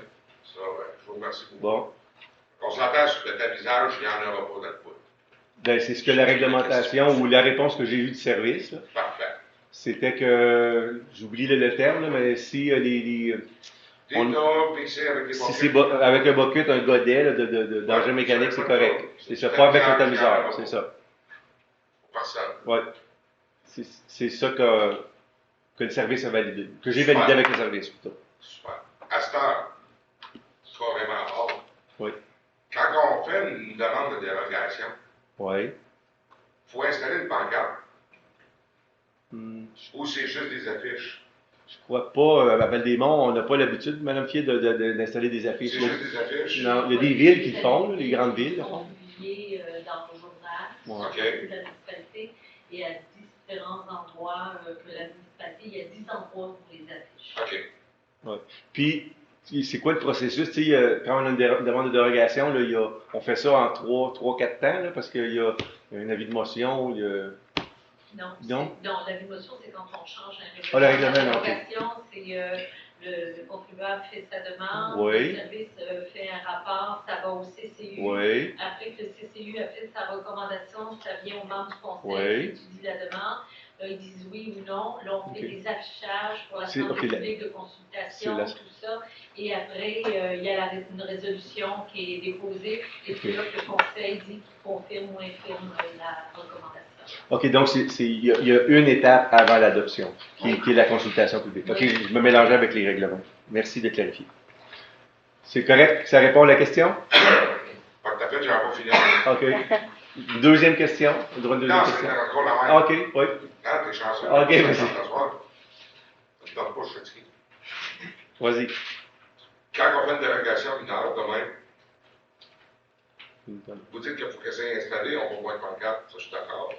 Ça, je vous remercie beaucoup. Bon. On s'entend sur le tapisage, il n'y en aura pas dans le bout. Ben, c'est ce que la réglementation ou la réponse que j'ai eue du service. Là, parfait. C'était que, j'oublie le terme, là, mais si des tonnes, PC avec des si c'est avec un bucket, un godet là, d'engin mécanique, c'est correct. C'est ça, pas avec le tamiseur, c'est ça. Personne. Oui. C'est ça que le service a validé, que j'ai validé avec le service plutôt. Super. À cette heure, c'est carrément rare. Oui. Quand on fait une demande de dérogation, oui. Il faut installer une pancarte. Ou c'est juste des affiches? Je crois pas. À Val-des-Monts, on n'a pas l'habitude, Mme Fier, d'installer des affiches. C'est juste des affiches? Non, il y a des villes qui le font, là, les grandes villes. Ils sont publiés dans vos journaux, de la municipalité, et à différents endroits que la municipalité, il y a 10 endroits pour les affiches. OK. Ouais. Puis, c'est quoi le processus? Quand on a une demande de dérogation, là, on fait ça en 3-4 temps, là, parce qu'il y a un avis de motion. Non, l'avis de motion, c'est quand on change un règlement. Ah, le règlement, la non. dérogation, c'est le contribuable fait sa demande, oui. Le service fait un rapport, ça va au CCU. Oui. Après que le CCU a fait sa recommandation, ça vient aux membres du conseil oui. qui étudient la demande. Là, ils disent oui ou non. Là, on fait des affichages pour la santé publique de consultation, tout ça. Et après, il y a une résolution qui est déposée. Et c'est là que le conseil dit qu'il confirme ou infirme la recommandation. OK, donc il y a une étape avant l'adoption, qui est la consultation publique. OK, je me mélangeais avec les règlements. Merci de clarifier. C'est correct? Ça répond à la question? Pas tout à fait, j'avais pas fini. OK. Deuxième question. Le droit de deuxième Non, question. c'est encore la même. Ah, OK, oui. Ah, t'es chanceux. OK, vas-y. Ça me donne pas, je suis fatigué. Vas-y. Quand on fait une dérogation une heure de même, vous dites qu'il faut que ça soit installé, on va voir une pancarte, ça je suis d'accord.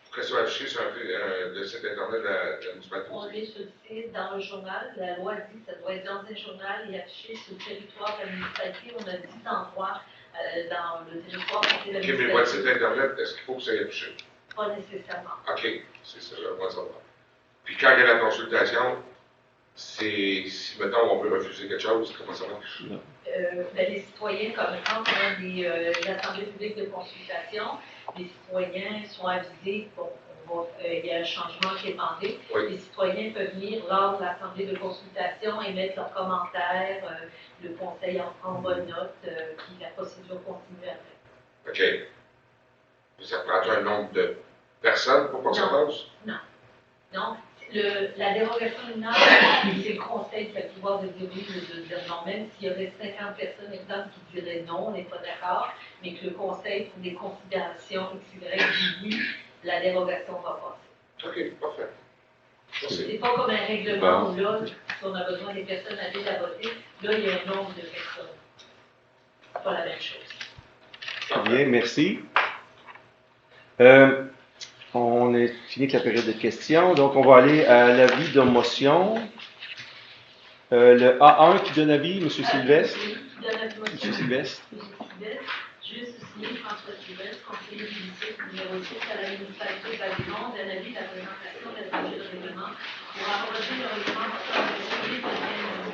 Faut que ça soit affiché sur le site internet de la municipalité. On est sur le site, dans le journal, la loi dit que ça doit être dans un journal et affiché sur le territoire de la municipalité. On a 10 endroits dans le territoire de la municipalité. OK, mais votre site internet, est-ce qu'il faut que ça soit affiché? Pas nécessairement. OK, c'est ça, j'aimerais savoir. Puis quand il y a la consultation, si mettons on veut refuser quelque chose, comment ça marche? Les citoyens, comme quand on a l'Assemblée publique de consultation, les citoyens sont avisés il y a un changement qui est demandé. Oui. Les citoyens peuvent venir lors de l'Assemblée de consultation et mettre leurs commentaires. Le conseil en prend bonne note, puis la procédure continue après. OK. Ça prend un nombre de personnes pour pas que ça passe? Non. Non. La dérogation mineure, c'est le conseil qui a le pouvoir de dire oui ou de dire non, même s'il y aurait 50 personnes, exemple, qui diraient non, on n'est pas d'accord, mais que le conseil, pour des considérations XY, dit oui, la dérogation va passer. OK, parfait. C'est pas comme un règlement où là, si on a besoin des personnes à à voter, là, il y a un nombre de personnes. C'est pas la même chose. Bien, merci. On est fini avec la période de questions, donc on va aller à l'avis de motion. Le A1 qui donne avis, M. Sylvestre. M. Sylvestre. Juste signé François Sylvestre, conseiller municipal numéro 6 à la municipalité de Val-des-Monts, d'un avis de la présentation d'un projet de règlement pour abroger le règlement sur le suivi de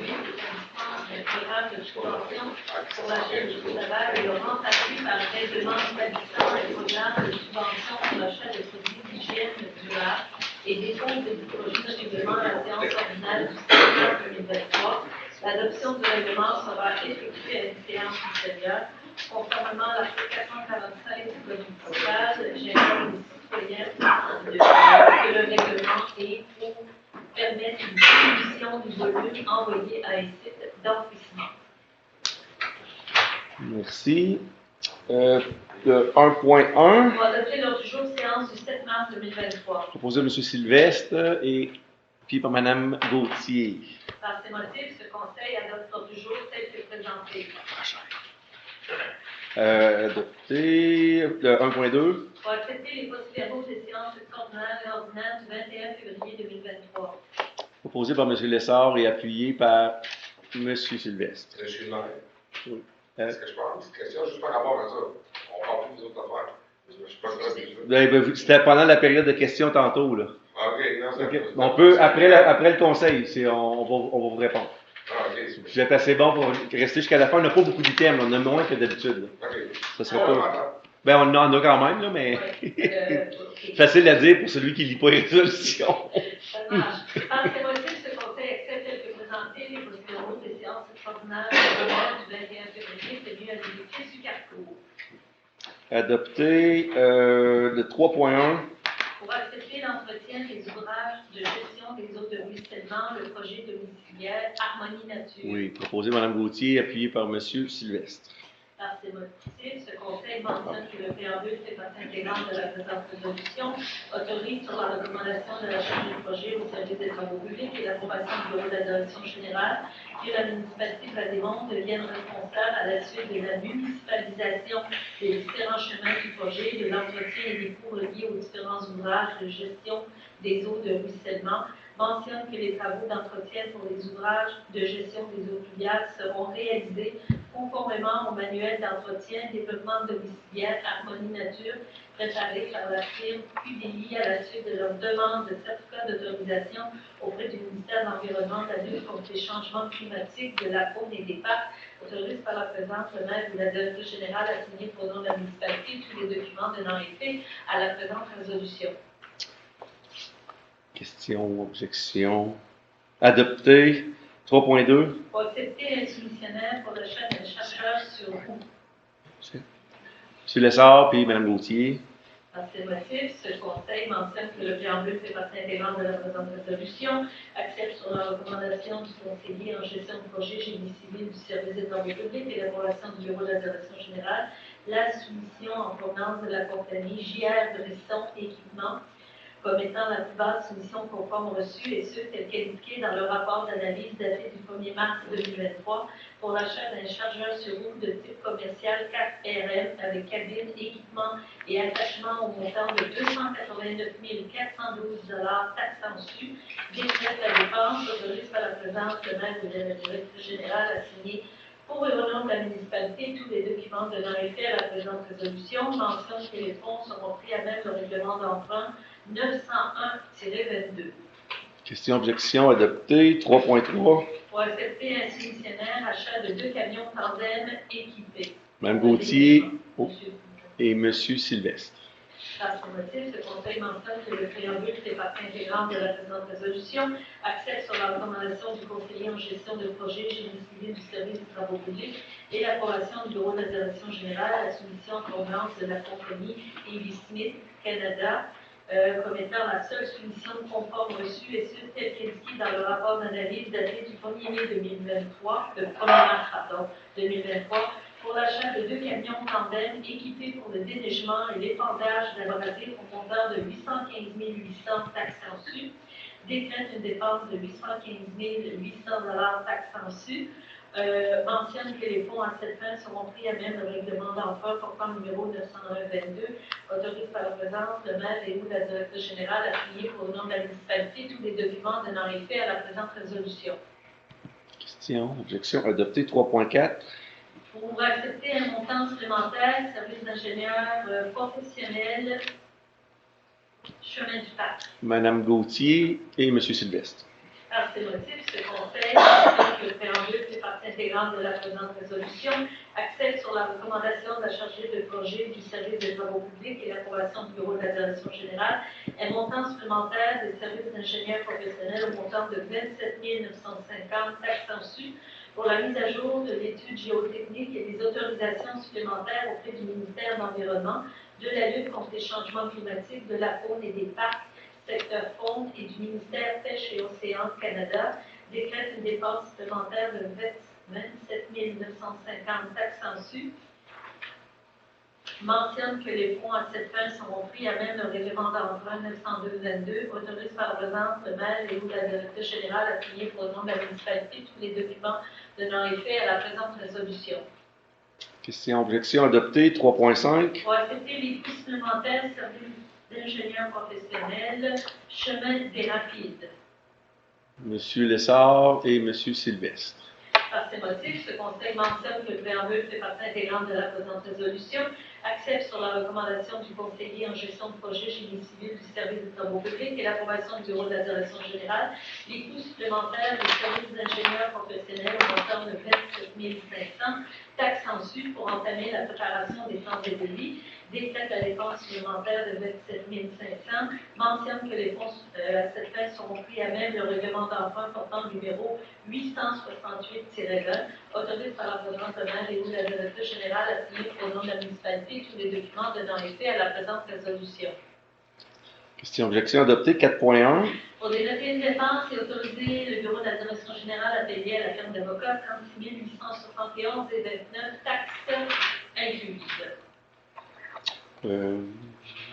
l'établissement programme de subvention pour l'achat de Chaux-Laval et le remplacé par le règlement établissant un programme de subvention pour l'achat de produits d'hygiène durable et dépôt du projet de règlement à la séance ordinaire du 7 2023. L'adoption du règlement sera effectuée à une séance ultérieure. Conformément à l'article 445 du Code municipal, j'informe les citoyens que le règlement est pour permettre une diminution du volume envoyé à un site d'enfouissement. Merci. Le 1.1. On va adopter l'ordre du jour séance du 7 mars 2023. Proposé par M. Sylvestre et puis par Mme Gauthier. Par ces motifs, ce conseil adopte l'ordre du jour tel que présenté. Adopté. Le 1.2. Pour accepter les procès-verbaux des séances extraordinaires et ordinaires du 21 février 2023. Proposé par M. Lessard et appuyé par M. Sylvestre. Monsieur le maire. Oui. Est-ce que je parle? Une question juste par rapport à ça. On parle plus des autres affaires. Je suis pas C'était pendant la période de questions tantôt, là. Ah, OK. Non, c'est Okay. On peut, après le conseil, on va vous répondre. Ah, OK. Vous êtes assez bon pour rester jusqu'à la fin. On n'a pas beaucoup d'items, on en a moins que d'habitude. OK. Ça serait pas... Ben, on en a quand même, là, mais facile à dire pour celui qui ne lit pas les résolutions. Ça marche. Par ces motifs, ce conseil accepte tel que présenté les procès-verbaux des séances extraordinaires du 21 février, celui à l'édifice du Carrefour. Adopté. Le 3.1. Pour accepter l'entretien des ouvrages de gestion des eaux de ruissellement, le projet domiciliaire Harmonie Nature. Oui, proposé par Mme Gauthier, appuyé par M. Sylvestre. Par ces motifs, ce conseil mentionne que le préambule fait partie intégrante de la présente résolution, autorise sur la recommandation de la charge du projet au service des travaux publics et l'approbation du bureau de la direction générale que la municipalité de Val-des-Monts devienne responsable à la suite de la municipalisation des différents chemins du projet, de l'entretien et des coûts reliés aux différents ouvrages de gestion des eaux de ruissellement, mentionne que les travaux d'entretien pour les ouvrages de gestion des eaux pluviales seront réalisés conformément au manuel d'entretien développement domiciliaire Harmonie Nature préparé par la firme QDI à la suite de leur demande de certificat d'autorisation auprès du ministère de l'Environnement, de la lutte contre les changements climatiques, de la faune et des parcs, autorise par la présente le maire ou la directrice générale à signer pour nom de la municipalité tous les documents donnant effet à la présente résolution. Question, objection. Adopté. 3.2. Pour accepter un soumissionnaire pour l'achat d'un chargeur sur roue. M. Lessard puis Mme Gauthier. Par ces motifs, ce conseil mentionne que le préambule fait partie intégrante de la présente résolution, accepte sur la recommandation du conseiller en gestion de projet génie civil du service des travaux publics et l'approbation du bureau de la direction générale la soumission en provenance de la compagnie JR Brisson Équipement comme étant la plus basse soumission conforme reçue, et ce, tel qu'indiqué dans le rapport d'analyse daté du 1er mars 2023 pour l'achat d'un chargeur sur roue de type commercial 4RM avec cabine, équipement et attachement au montant de 289 412 taxes en su, décrète la dépense, autorise par la présence le maire de la directrice générale à signer pour le nom de la municipalité tous les documents donnant effet à la présente résolution, mentionne que les fonds seront pris à même le règlement d'emprunt 901-22. Question, objection, adopté. 3.3. Pour accepter un soumissionnaire achat de 2 camions tandem équipés. Mme Gauthier et M. Sylvestre. Par ce motif, ce Conseil mentionne que le préambule fait partie intégrante de la présente résolution, accepte sur la recommandation du conseiller en gestion de projet génie civil du service des travaux publics et l'approbation du bureau de la direction générale à la soumission en provenance de la compagnie Ivy Smith Canada comme étant la seule soumission conforme reçue, et ce, tel qu'indiqué dans le rapport d'analyse daté du 1er mai 2023, le 1er mars, 2023, pour l'achat de 2 camions tandem équipés pour le déneigement et l'épandage d'abrasifs au montant de 815 800 taxes en su, décrète une dépense de 815 800 taxes en su, mentionne que les fonds à cette fin seront pris à même le règlement d'emprunt portant numéro 901-22, autorise par la présence le maire et ou la directrice générale à signer pour le nom de la municipalité tous les documents donnant effet à la présente résolution. Question, objection, adopté. 3.4. Pour accepter un montant supplémentaire, service d'ingénieur professionnel, chemin du parc. Mme Gauthier et M. Sylvestre. Par ces motifs, ce Conseil, que le préambule fait partie intégrante de la présente résolution, accepte sur la recommandation de la chargée de projet du service des travaux publics et l'approbation du bureau de la direction générale un montant supplémentaire des services d'ingénieurs professionnels au montant de 27 950 taxes en su pour la mise à jour de l'étude géotechnique et des autorisations supplémentaires auprès du ministère de l'Environnement, de la lutte contre les changements climatiques, de la faune et des parcs, secteur faune et du ministère Pêche et Océans Canada, décrète une dépense supplémentaire de 27 950 taxes en su, mentionne que les fonds à cette fin seront pris à même le règlement d'emprunt 902-22, autorise par la présence le maire et ou la directrice générale à signer pour le nom de la municipalité tous les documents donnant effet à la présente résolution. Question, objection, adopté. 3.5. Pour accepter les coûts supplémentaires, service d'ingénieur professionnel, chemin des rapides. M. Lessard et M. Sylvestre. Par ces motifs, ce Conseil mentionne que le préambule fait partie intégrante de la présente résolution, accepte sur la recommandation du conseiller en gestion de projet génie civil du service des travaux publics et l'approbation du bureau de la direction générale, les coûts supplémentaires des services d'ingénieurs professionnels au montant de 27 500 taxes en su pour entamer la préparation des plans de débit, décrète la dépense supplémentaire de 27 500, mentionne que les fonds à cette fin seront pris à même le règlement d'emprunt portant le numéro 868-20, autorise par la présence de maire et ou la directrice générale à signer pour le nom de la municipalité tous les documents donnant effet à la présente résolution. Question, objection, adopté. 4.1. Pour dénoter une dépense et autoriser le bureau de la direction générale à payer à la firme d'avocats 36 871,29 taxes incluses.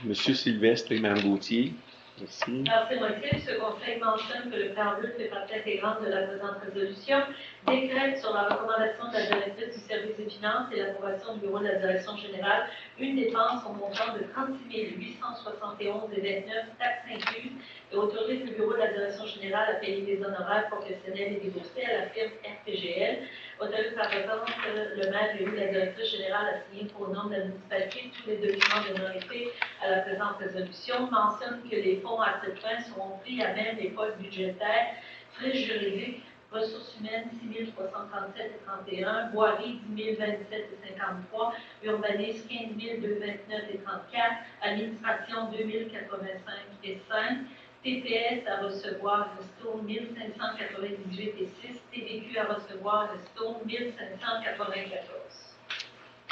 Monsieur Sylvestre et Mme Gauthier. Merci. Par ces motifs, ce Conseil mentionne que le préambule fait partie intégrante de la présente résolution, décrète sur la recommandation de la directrice du service des finances et l'approbation du bureau de la direction générale une dépense au montant de 36 871,29 taxes incluses et autorise le bureau de la direction générale à payer des honoraires professionnels et déboursés à la firme RPGL, autorise par exemple le maire et la directrice générale à signer pour le nom de la municipalité tous les documents donnant effet à la présente résolution, mentionne que les fonds à cette fin seront pris à même les postes budgétaires, frais juridiques, ressources humaines 6 337,31, voirie 10 027,53, urbanisme 15 229,34, administration 2085,5, TPS à recevoir Restone 1598,6, TVQ à recevoir Restone 1594.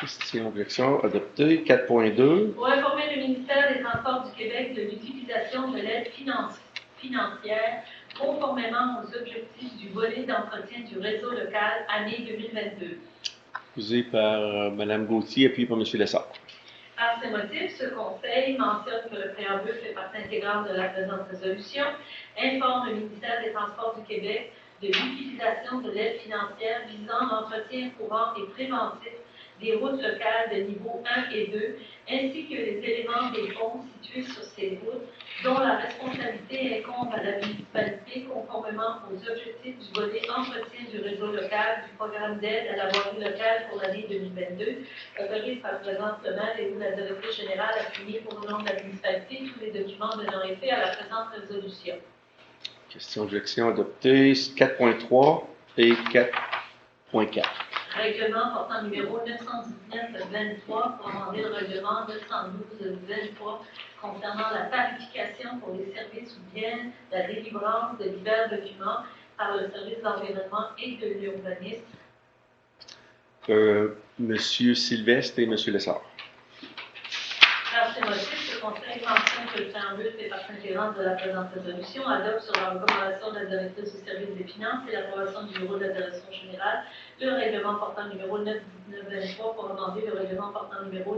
Question, objection, adopté. 4.2. Pour informer le ministère des Transports du Québec de l'utilisation de l'aide financière conformément aux objectifs du volet d'entretien du réseau local année 2022. Posé par Mme Gauthier, appuyé par M. Lessard. Par ces motifs, ce Conseil mentionne que le préambule fait partie intégrante de la présente résolution, informe le ministère des Transports du Québec de l'utilisation de l'aide financière visant l'entretien courant et préventif des routes locales de niveau 1 et 2, ainsi que les éléments des fonds situés sur ces routes, dont la responsabilité incombe à la municipalité conformément aux objectifs du volet entretien du réseau local du programme d'aide à la voirie locale pour l'année 2022, autorise par le président le maire et ou la directrice générale à signer pour le nom de la municipalité tous les documents donnant effet à la présente résolution. Question d'objection adoptée. 4.3 et 4.4. Règlement portant numéro 919-23 pour amender le règlement 912-23 concernant la tarification pour les services ou bien la délivrance de divers documents par le service d'environnement et de l'urbanisme. Monsieur Sylvestre et Monsieur Lessard. Par ces motifs, ce Conseil mentionne que le préambule fait partie intégrante de la présente résolution, adopte sur la recommandation de la directrice du service des finances et l'approbation du bureau de la direction générale le règlement portant numéro 919-23 pour amender le règlement portant numéro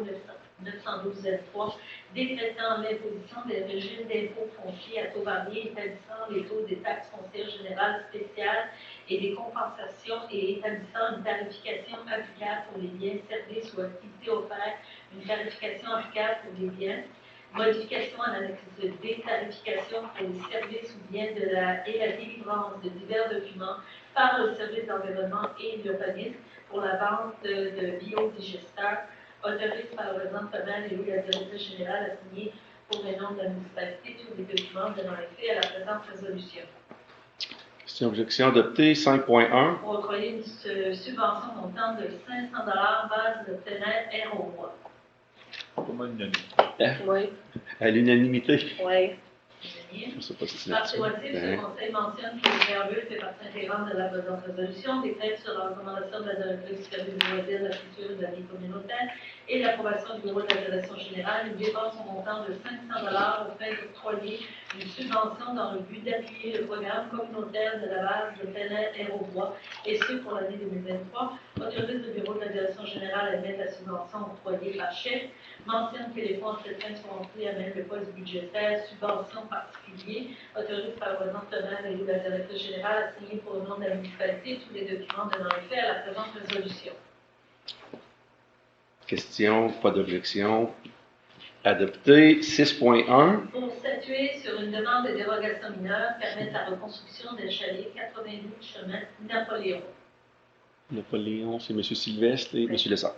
912-23 décrétant l'imposition des régimes d'impôts fonciers à taux variés établissant les taux des taxes foncières générales spéciales et des compensations et établissant une tarification applicable pour les biens, services ou activités offerts, une tarification applicable pour les biens, modification à l'annexe D, tarification pour les services ou biens et la délivrance de divers documents par le service d'environnement et l'urbanisme pour la vente de biodigesteurs, autorise par le président Femelle et la directrice générale à signer pour le nom de la municipalité tous les documents donnant effet à la présente résolution. Question d'objection adoptée. 5.1. Pour octroyer une subvention montant de 500 $ base de plein air au mois. Comment unanimité? Oui. À l'unanimité. Oui. Je ne sais pas si c'est Par ces motifs, le Conseil mentionne que le préambule fait partie intégrante de la présente résolution, décrète sur la recommandation de la directrice du service du loisir, de la culture et de la vie communautaire et l'approbation du bureau de la direction générale, une dépense au montant de 500 $ au fin d'octroyer une subvention dans le but d'appuyer le programme communautaire de la base de plein air au bois, et ce pour l'année 2023, autorise le bureau de la direction générale à émettre la subvention octroyée par chèque, mentionne que les fonds en cette fin seront pris à même le poste budgétaire, subvention particulier, autorise par le président Tonal et la directrice générale à signer pour le nom de la municipalité tous les documents donnant effet à la présente résolution. Question, pas d'objection. Adopté. 6.1. Pour statuer sur une demande de dérogation mineure, permettre la reconstruction d'un chalet 92 chemin Napoléon. Napoléon, c'est M. Sylvestre et M. Lessard.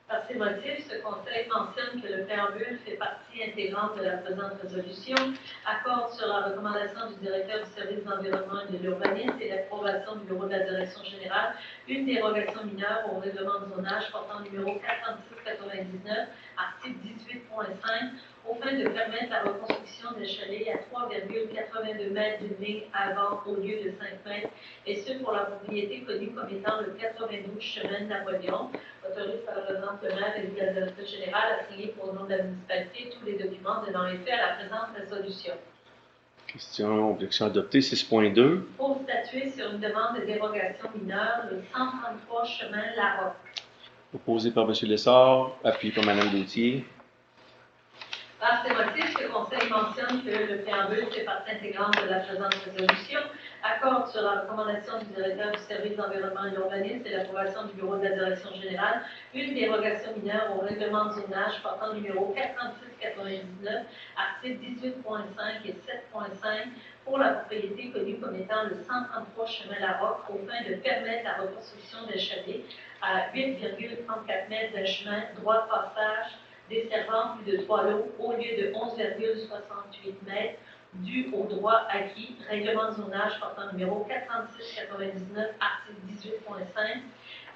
Par ces motifs, ce Conseil mentionne que le préambule fait partie intégrante de la présente résolution, accorde sur la recommandation du directeur du service d'environnement et de l'urbanisme et l'approbation du bureau de la direction générale une dérogation mineure au règlement de zonage portant numéro 436-99, article 18.5, au fin de permettre la reconstruction des chalets à 3,82 mètres d'une ligne avant au lieu de 5 mètres, et ce pour la propriété connue comme étant le 92 chemin de Napoléon, autorise par le président le maire et la directrice générale à signer pour le nom de la municipalité tous les documents donnant effet à la présente résolution. Question, objection adoptée. 6.2. Pour statuer sur une demande de dérogation mineure, le 133 chemin Larocque. Proposé par M. Lessard, appuyé par Mme Gauthier. Par ces motifs, le Conseil mentionne que le préambule fait partie intégrante de la présente résolution, accorde sur la recommandation du directeur du service d'environnement et d'urbanisme et l'approbation du bureau de la direction générale une dérogation mineure au règlement de zonage portant numéro 436-99, articles 18.5 et 7.5 pour la propriété connue comme étant le 133 chemin Larocque au fin de permettre la reconstruction d'un chalet à 8,34 mètres d'un chemin droit de passage desservant plus de 3 lots au lieu de 11,68 mètres dû au droit acquis, règlement de zonage portant numéro 436-99, article 18.5,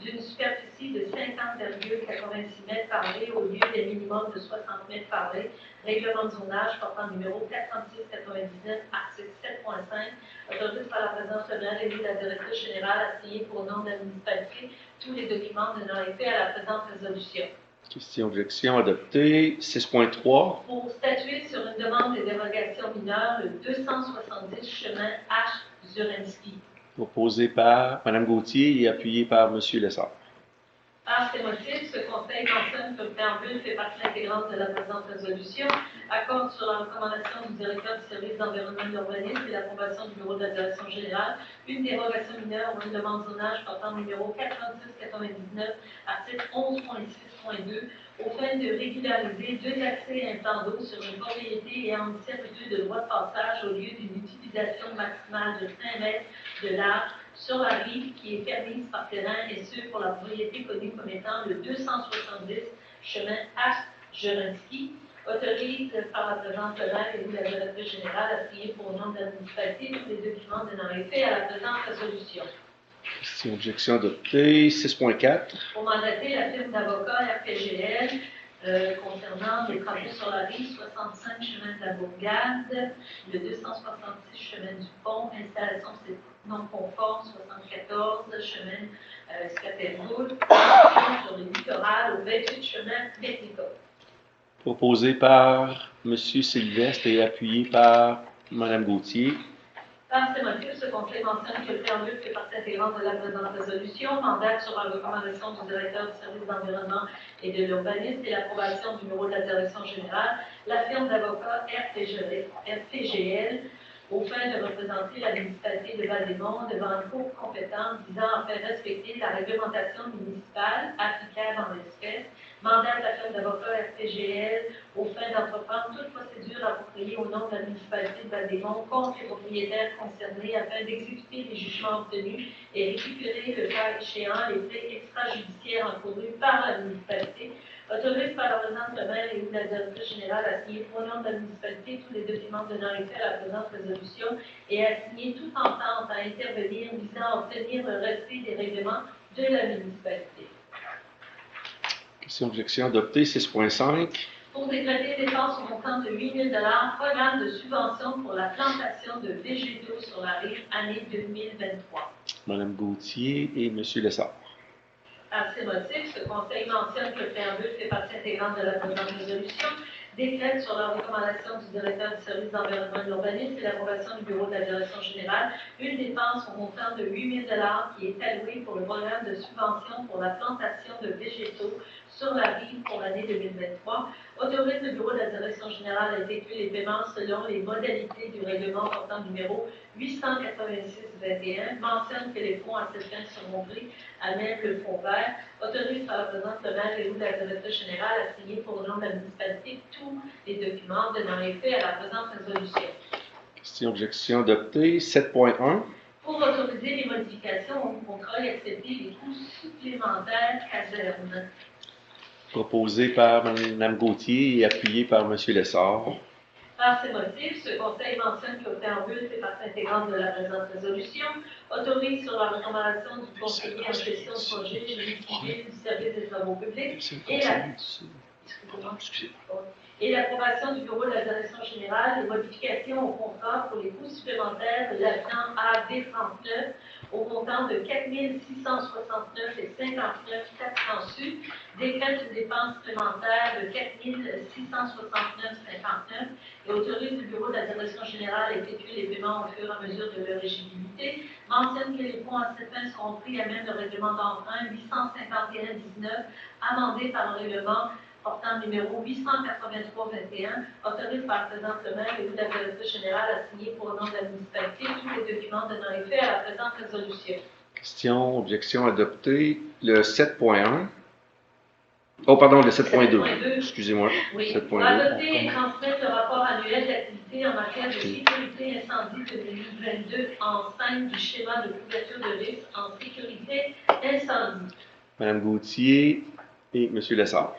d'une superficie de 50,86 mètres carrés au lieu d'un minimum de 60 mètres carrés, règlement de zonage portant numéro 436-99, article 7.5, autorise par la présidence fédérale et la directrice générale à signer pour le nom de la municipalité tous les documents donnant effet à la présente résolution. Question, objection adoptée. 6.3. Pour statuer sur une demande de dérogation mineure, le 270 chemin H. Zurensky. Proposé par Mme Gauthier et appuyé par M. Lessard. Par ces motifs, ce Conseil mentionne que le préambule fait partie intégrante de la présente résolution, accorde sur la recommandation du directeur du service d'environnement et d'urbanisme et l'approbation du bureau de la direction générale, une dérogation mineure ou une demande zonage portant numéro 4699, article 11.6.2, aux fins de régulariser deux accès à un plan d'eau sur une propriété ayant une servitude de droit de passage au lieu d'une utilisation maximale de 5 mètres de large sur la rive qui est permise par terrain, et ce pour la propriété connue comme étant le 270 chemin H. Autorise par la présente loi et la directrice générale à signer pour le nom de la municipalité tous les documents donnant effet à la présente résolution. Question, objection adoptée. 6.4. Pour mandater la firme d'avocats RPGL concernant les travaux sur la rive 65 chemin de la Bourgade, le 266 chemin du Pont, installation non conforme 74 chemin Scattergould, sur le littoral au 28 chemin Mexico. Proposé par M. Sylvestre et appuyé par Mme Gauthier. Par ces motifs, ce Conseil mentionne que le préambule fait partie intégrante de la présente résolution, mandate sur la recommandation du directeur du service d'environnement et de l'urbanisme et l'approbation du bureau de la direction générale, la firme d'avocats RPGL, aux fins de représenter la municipalité de Val-des-Monts devant une cour compétente visant à faire respecter la réglementation municipale applicable en espèces, mandate la firme d'avocats RPGL aux fins d'entreprendre toute procédure appropriée au nom de la municipalité de Val-des-Monts contre les propriétaires concernés afin d'exécuter les jugements obtenus et récupérer le cas échéant les frais extrajudiciaires encourus par la municipalité, autorise par la présente le maire et ou la directrice générale à signer au nom de la municipalité tous les documents donnant effet à la présente résolution et à signer toute entente à intervenir visant à obtenir le respect des règlements de la municipalité. Question, objection adoptée. 6.5. Pour décréter dépenses au montant de 8 000 $, programme de subvention pour la plantation de végétaux sur la rive, année 2023. Mme Gauthier et M. Lessard. À ces motifs, ce Conseil mentionne que le préambule fait partie intégrante de la présente résolution, décrète sur la recommandation du directeur du service d'environnement et de l'urbanisme et l'approbation du bureau de la direction générale une dépense au montant de 8 000 $ qui est allouée pour le programme de subvention pour la plantation de végétaux sur la rive pour l'année 2023, autorise le bureau de la direction générale à effectuer les paiements selon les modalités du règlement portant numéro 886-21, mentionne que les fonds à cette fin seront pris à même le fonds vert, autorise par la présente le maire et ou la directrice générale à signer pour le nom de la municipalité tous les documents donnant effet à la présente résolution. Question, objection adoptée. 7.1. Pour autoriser les modifications au contrat et accepter les coûts supplémentaires casernes. Proposé par Mme Gauthier et appuyé par M. Lessard. Par ces motifs, ce Conseil mentionne que le préambule fait partie intégrante de la présente résolution, autorise sur la recommandation du conseiller en gestion de projet, génie civil du service des travaux publics et l'approbation du bureau de la direction générale des modifications au contrat pour les coûts supplémentaires de l'avenant AD39 au montant de 4 669 et 59 400 sous, décrète une dépense supplémentaire de 4 669,59 et autorise le bureau de la direction générale à effectuer les paiements au fur et à mesure de leur éligibilité, mentionne que les fonds à cette fin seront pris à même le règlement d'emprunt 851-19, amendé par le règlement portant numéro 883-21, autorise par la présente le maire et la directrice générale à signer pour le nom de la municipalité tous les documents donnant effet à la présente résolution. Question, objection adoptée. Le 7.1. Oh, pardon, le 7.2. Excusez-moi. Oui. 7.2. Pour adopter et transmettre le rapport annuel d'activité en matière de sécurité incendie 2022 en scène du schéma de couverture de risque en sécurité incendie. Mme Gauthier et M. Lessard.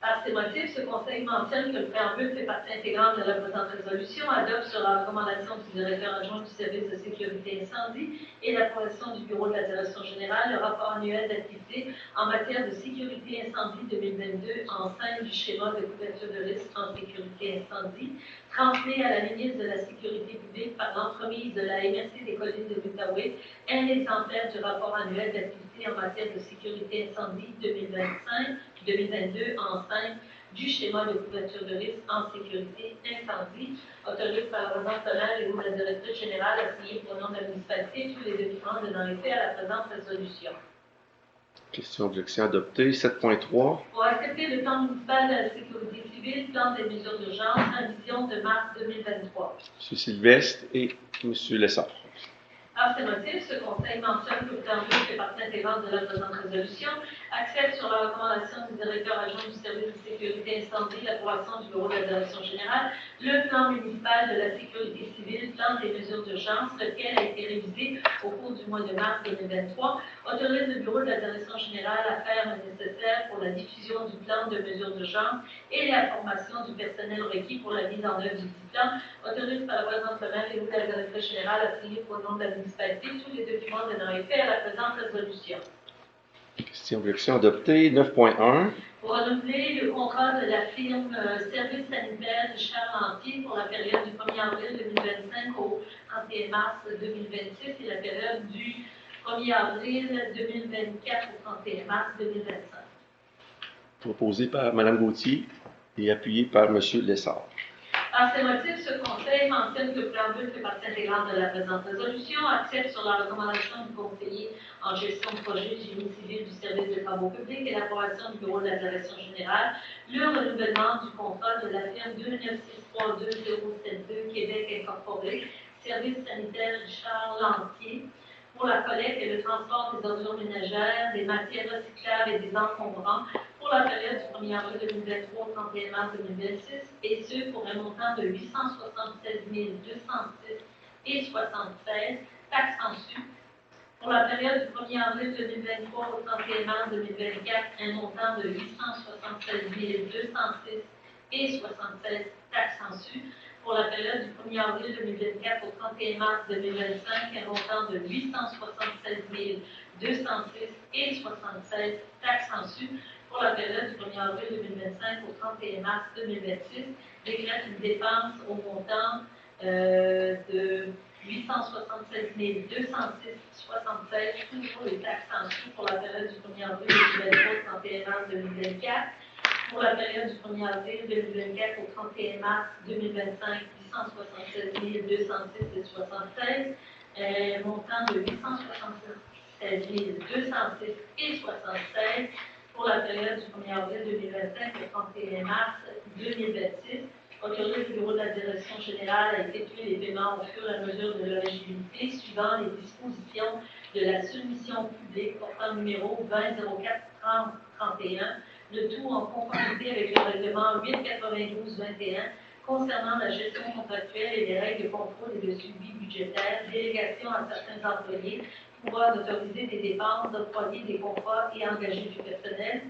Par ces motifs, ce Conseil mentionne que le préambule fait partie intégrante de la présente résolution, adopte sur la recommandation du directeur adjoint du service de sécurité incendie et l'approbation du bureau de la direction générale le rapport annuel d'activité en matière de sécurité incendie 2022 en scène du schéma de couverture de risque en sécurité incendie, transmis à la ministre de la Sécurité publique par l'entremise de la MRC des collines de l'Outaouais, un exemplaire du rapport annuel d'activité en matière de sécurité incendie 2022 en scène du schéma de couverture de risque en sécurité incendie, autorisé par le représentant personnel et ou la directrice générale à signer pour le nom de la municipalité tous les documents donnant effet à la présente résolution. Question, objection adoptée. 7.3. Pour accepter le plan municipal de la sécurité civile, plan des mesures d'urgence, révision de mars 2023. M. Sylvestre et M. Lessard. À ce motif, ce Conseil mentionne que le plan bleu fait partie intégrante de la présente résolution, accepte sur la recommandation du directeur adjoint du service de sécurité incendie l'approbation du bureau de la direction générale, le plan municipal de la sécurité civile, plan des mesures d'urgence, lequel a été révisé au cours du mois de mars 2023, autorise le bureau de la direction générale à faire le nécessaire pour la diffusion du plan de mesures d'urgence et la formation du personnel requis pour la mise en œuvre du dit plan, autorise par le président de et ou de la directrice générale à signer pour le nom de la municipalité tous les documents donnant effet à la présente résolution. Question, objection adoptée. 9.1. Pour renouveler le contrat de la firme Service sanitaire du Charles-Lantier pour la période du 1er avril 2025 au 31 mars 2026 et la période du 1er avril 2024 au 31 mars 2025. Proposé par Mme Gauthier et appuyé par M. Lessard. Par ces motifs, ce Conseil mentionne que le plan bleu fait partie intégrante de la présente résolution, accepte sur la recommandation du conseiller en gestion de projet génie civil du service de travaux publics et l'approbation du bureau de la direction générale, le renouvellement du contrat de la firme 2963272 Québec Incorporé, service sanitaire Richard Lantier, pour la collecte et le transport des ordures ménagères, des matières recyclables et des encombrants pour la période du 1er avril 2023 au 31 mars 2026, et ce pour un montant de 876 206 et 76 taxes en su. Pour la période du 1er avril 2023 au 31 mars 2024, un montant de 876 206 et 76 taxes en su. Pour la période du 1er avril 2024 au 31 mars 2025, un montant de 876 206 et 76 taxes en su. Pour la période du 1er avril 2025 au 31 mars 2026, décrète une dépense au montant de 876 206 76, toujours les taxes en su pour la période du 1er avril 2023 au 31 mars 2024. Pour la période du 1er avril 2024 au 31 mars 2025, 876 206 et 76, montant de 876 206 et 76 pour la période du 1er avril 2025 au 31 mars 2026, autorise le bureau de la direction générale à effectuer les paiements au fur et à mesure de leur éligibilité suivant les dispositions de la soumission publique portant numéro 20043031, le tout en conformité avec le règlement 892-21 concernant la gestion contractuelle et les règles de contrôle et de suivi budgétaire, délégation à certains employés, pouvoir d'autoriser des dépenses, d'octroyer des contrats et engager du personnel,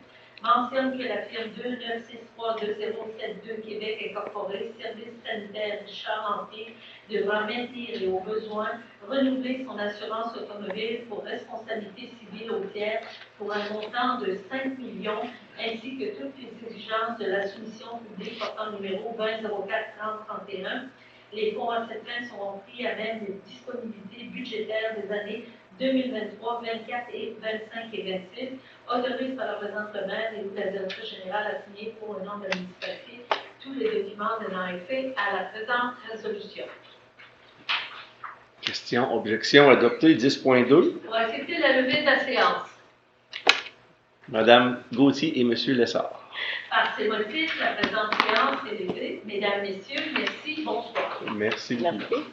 mentionne que la firme 2963272 Québec Incorporé, service sanitaire Richard Lantier, devra maintenir et au besoin renouveler son assurance automobile pour responsabilité civile au tiers pour un montant de 5 millions, ainsi que toutes les exigences de la soumission publique portant numéro 20043031. Les fonds à cette fin seront pris à même des disponibilités budgétaires des années 2023, 24 et 25 et 26, autorise par le représentant le maire et ou la directrice générale à signer pour le nom de la municipalité tous les documents donnant effet à la présente résolution. Question, objection adoptée. 10.2. Pour accepter la levée de la séance. Mme Gauthier et M. Lessard. Par ces motifs, la présente séance est levée. Mesdames, Messieurs, merci, bonsoir. Merci beaucoup. Merci.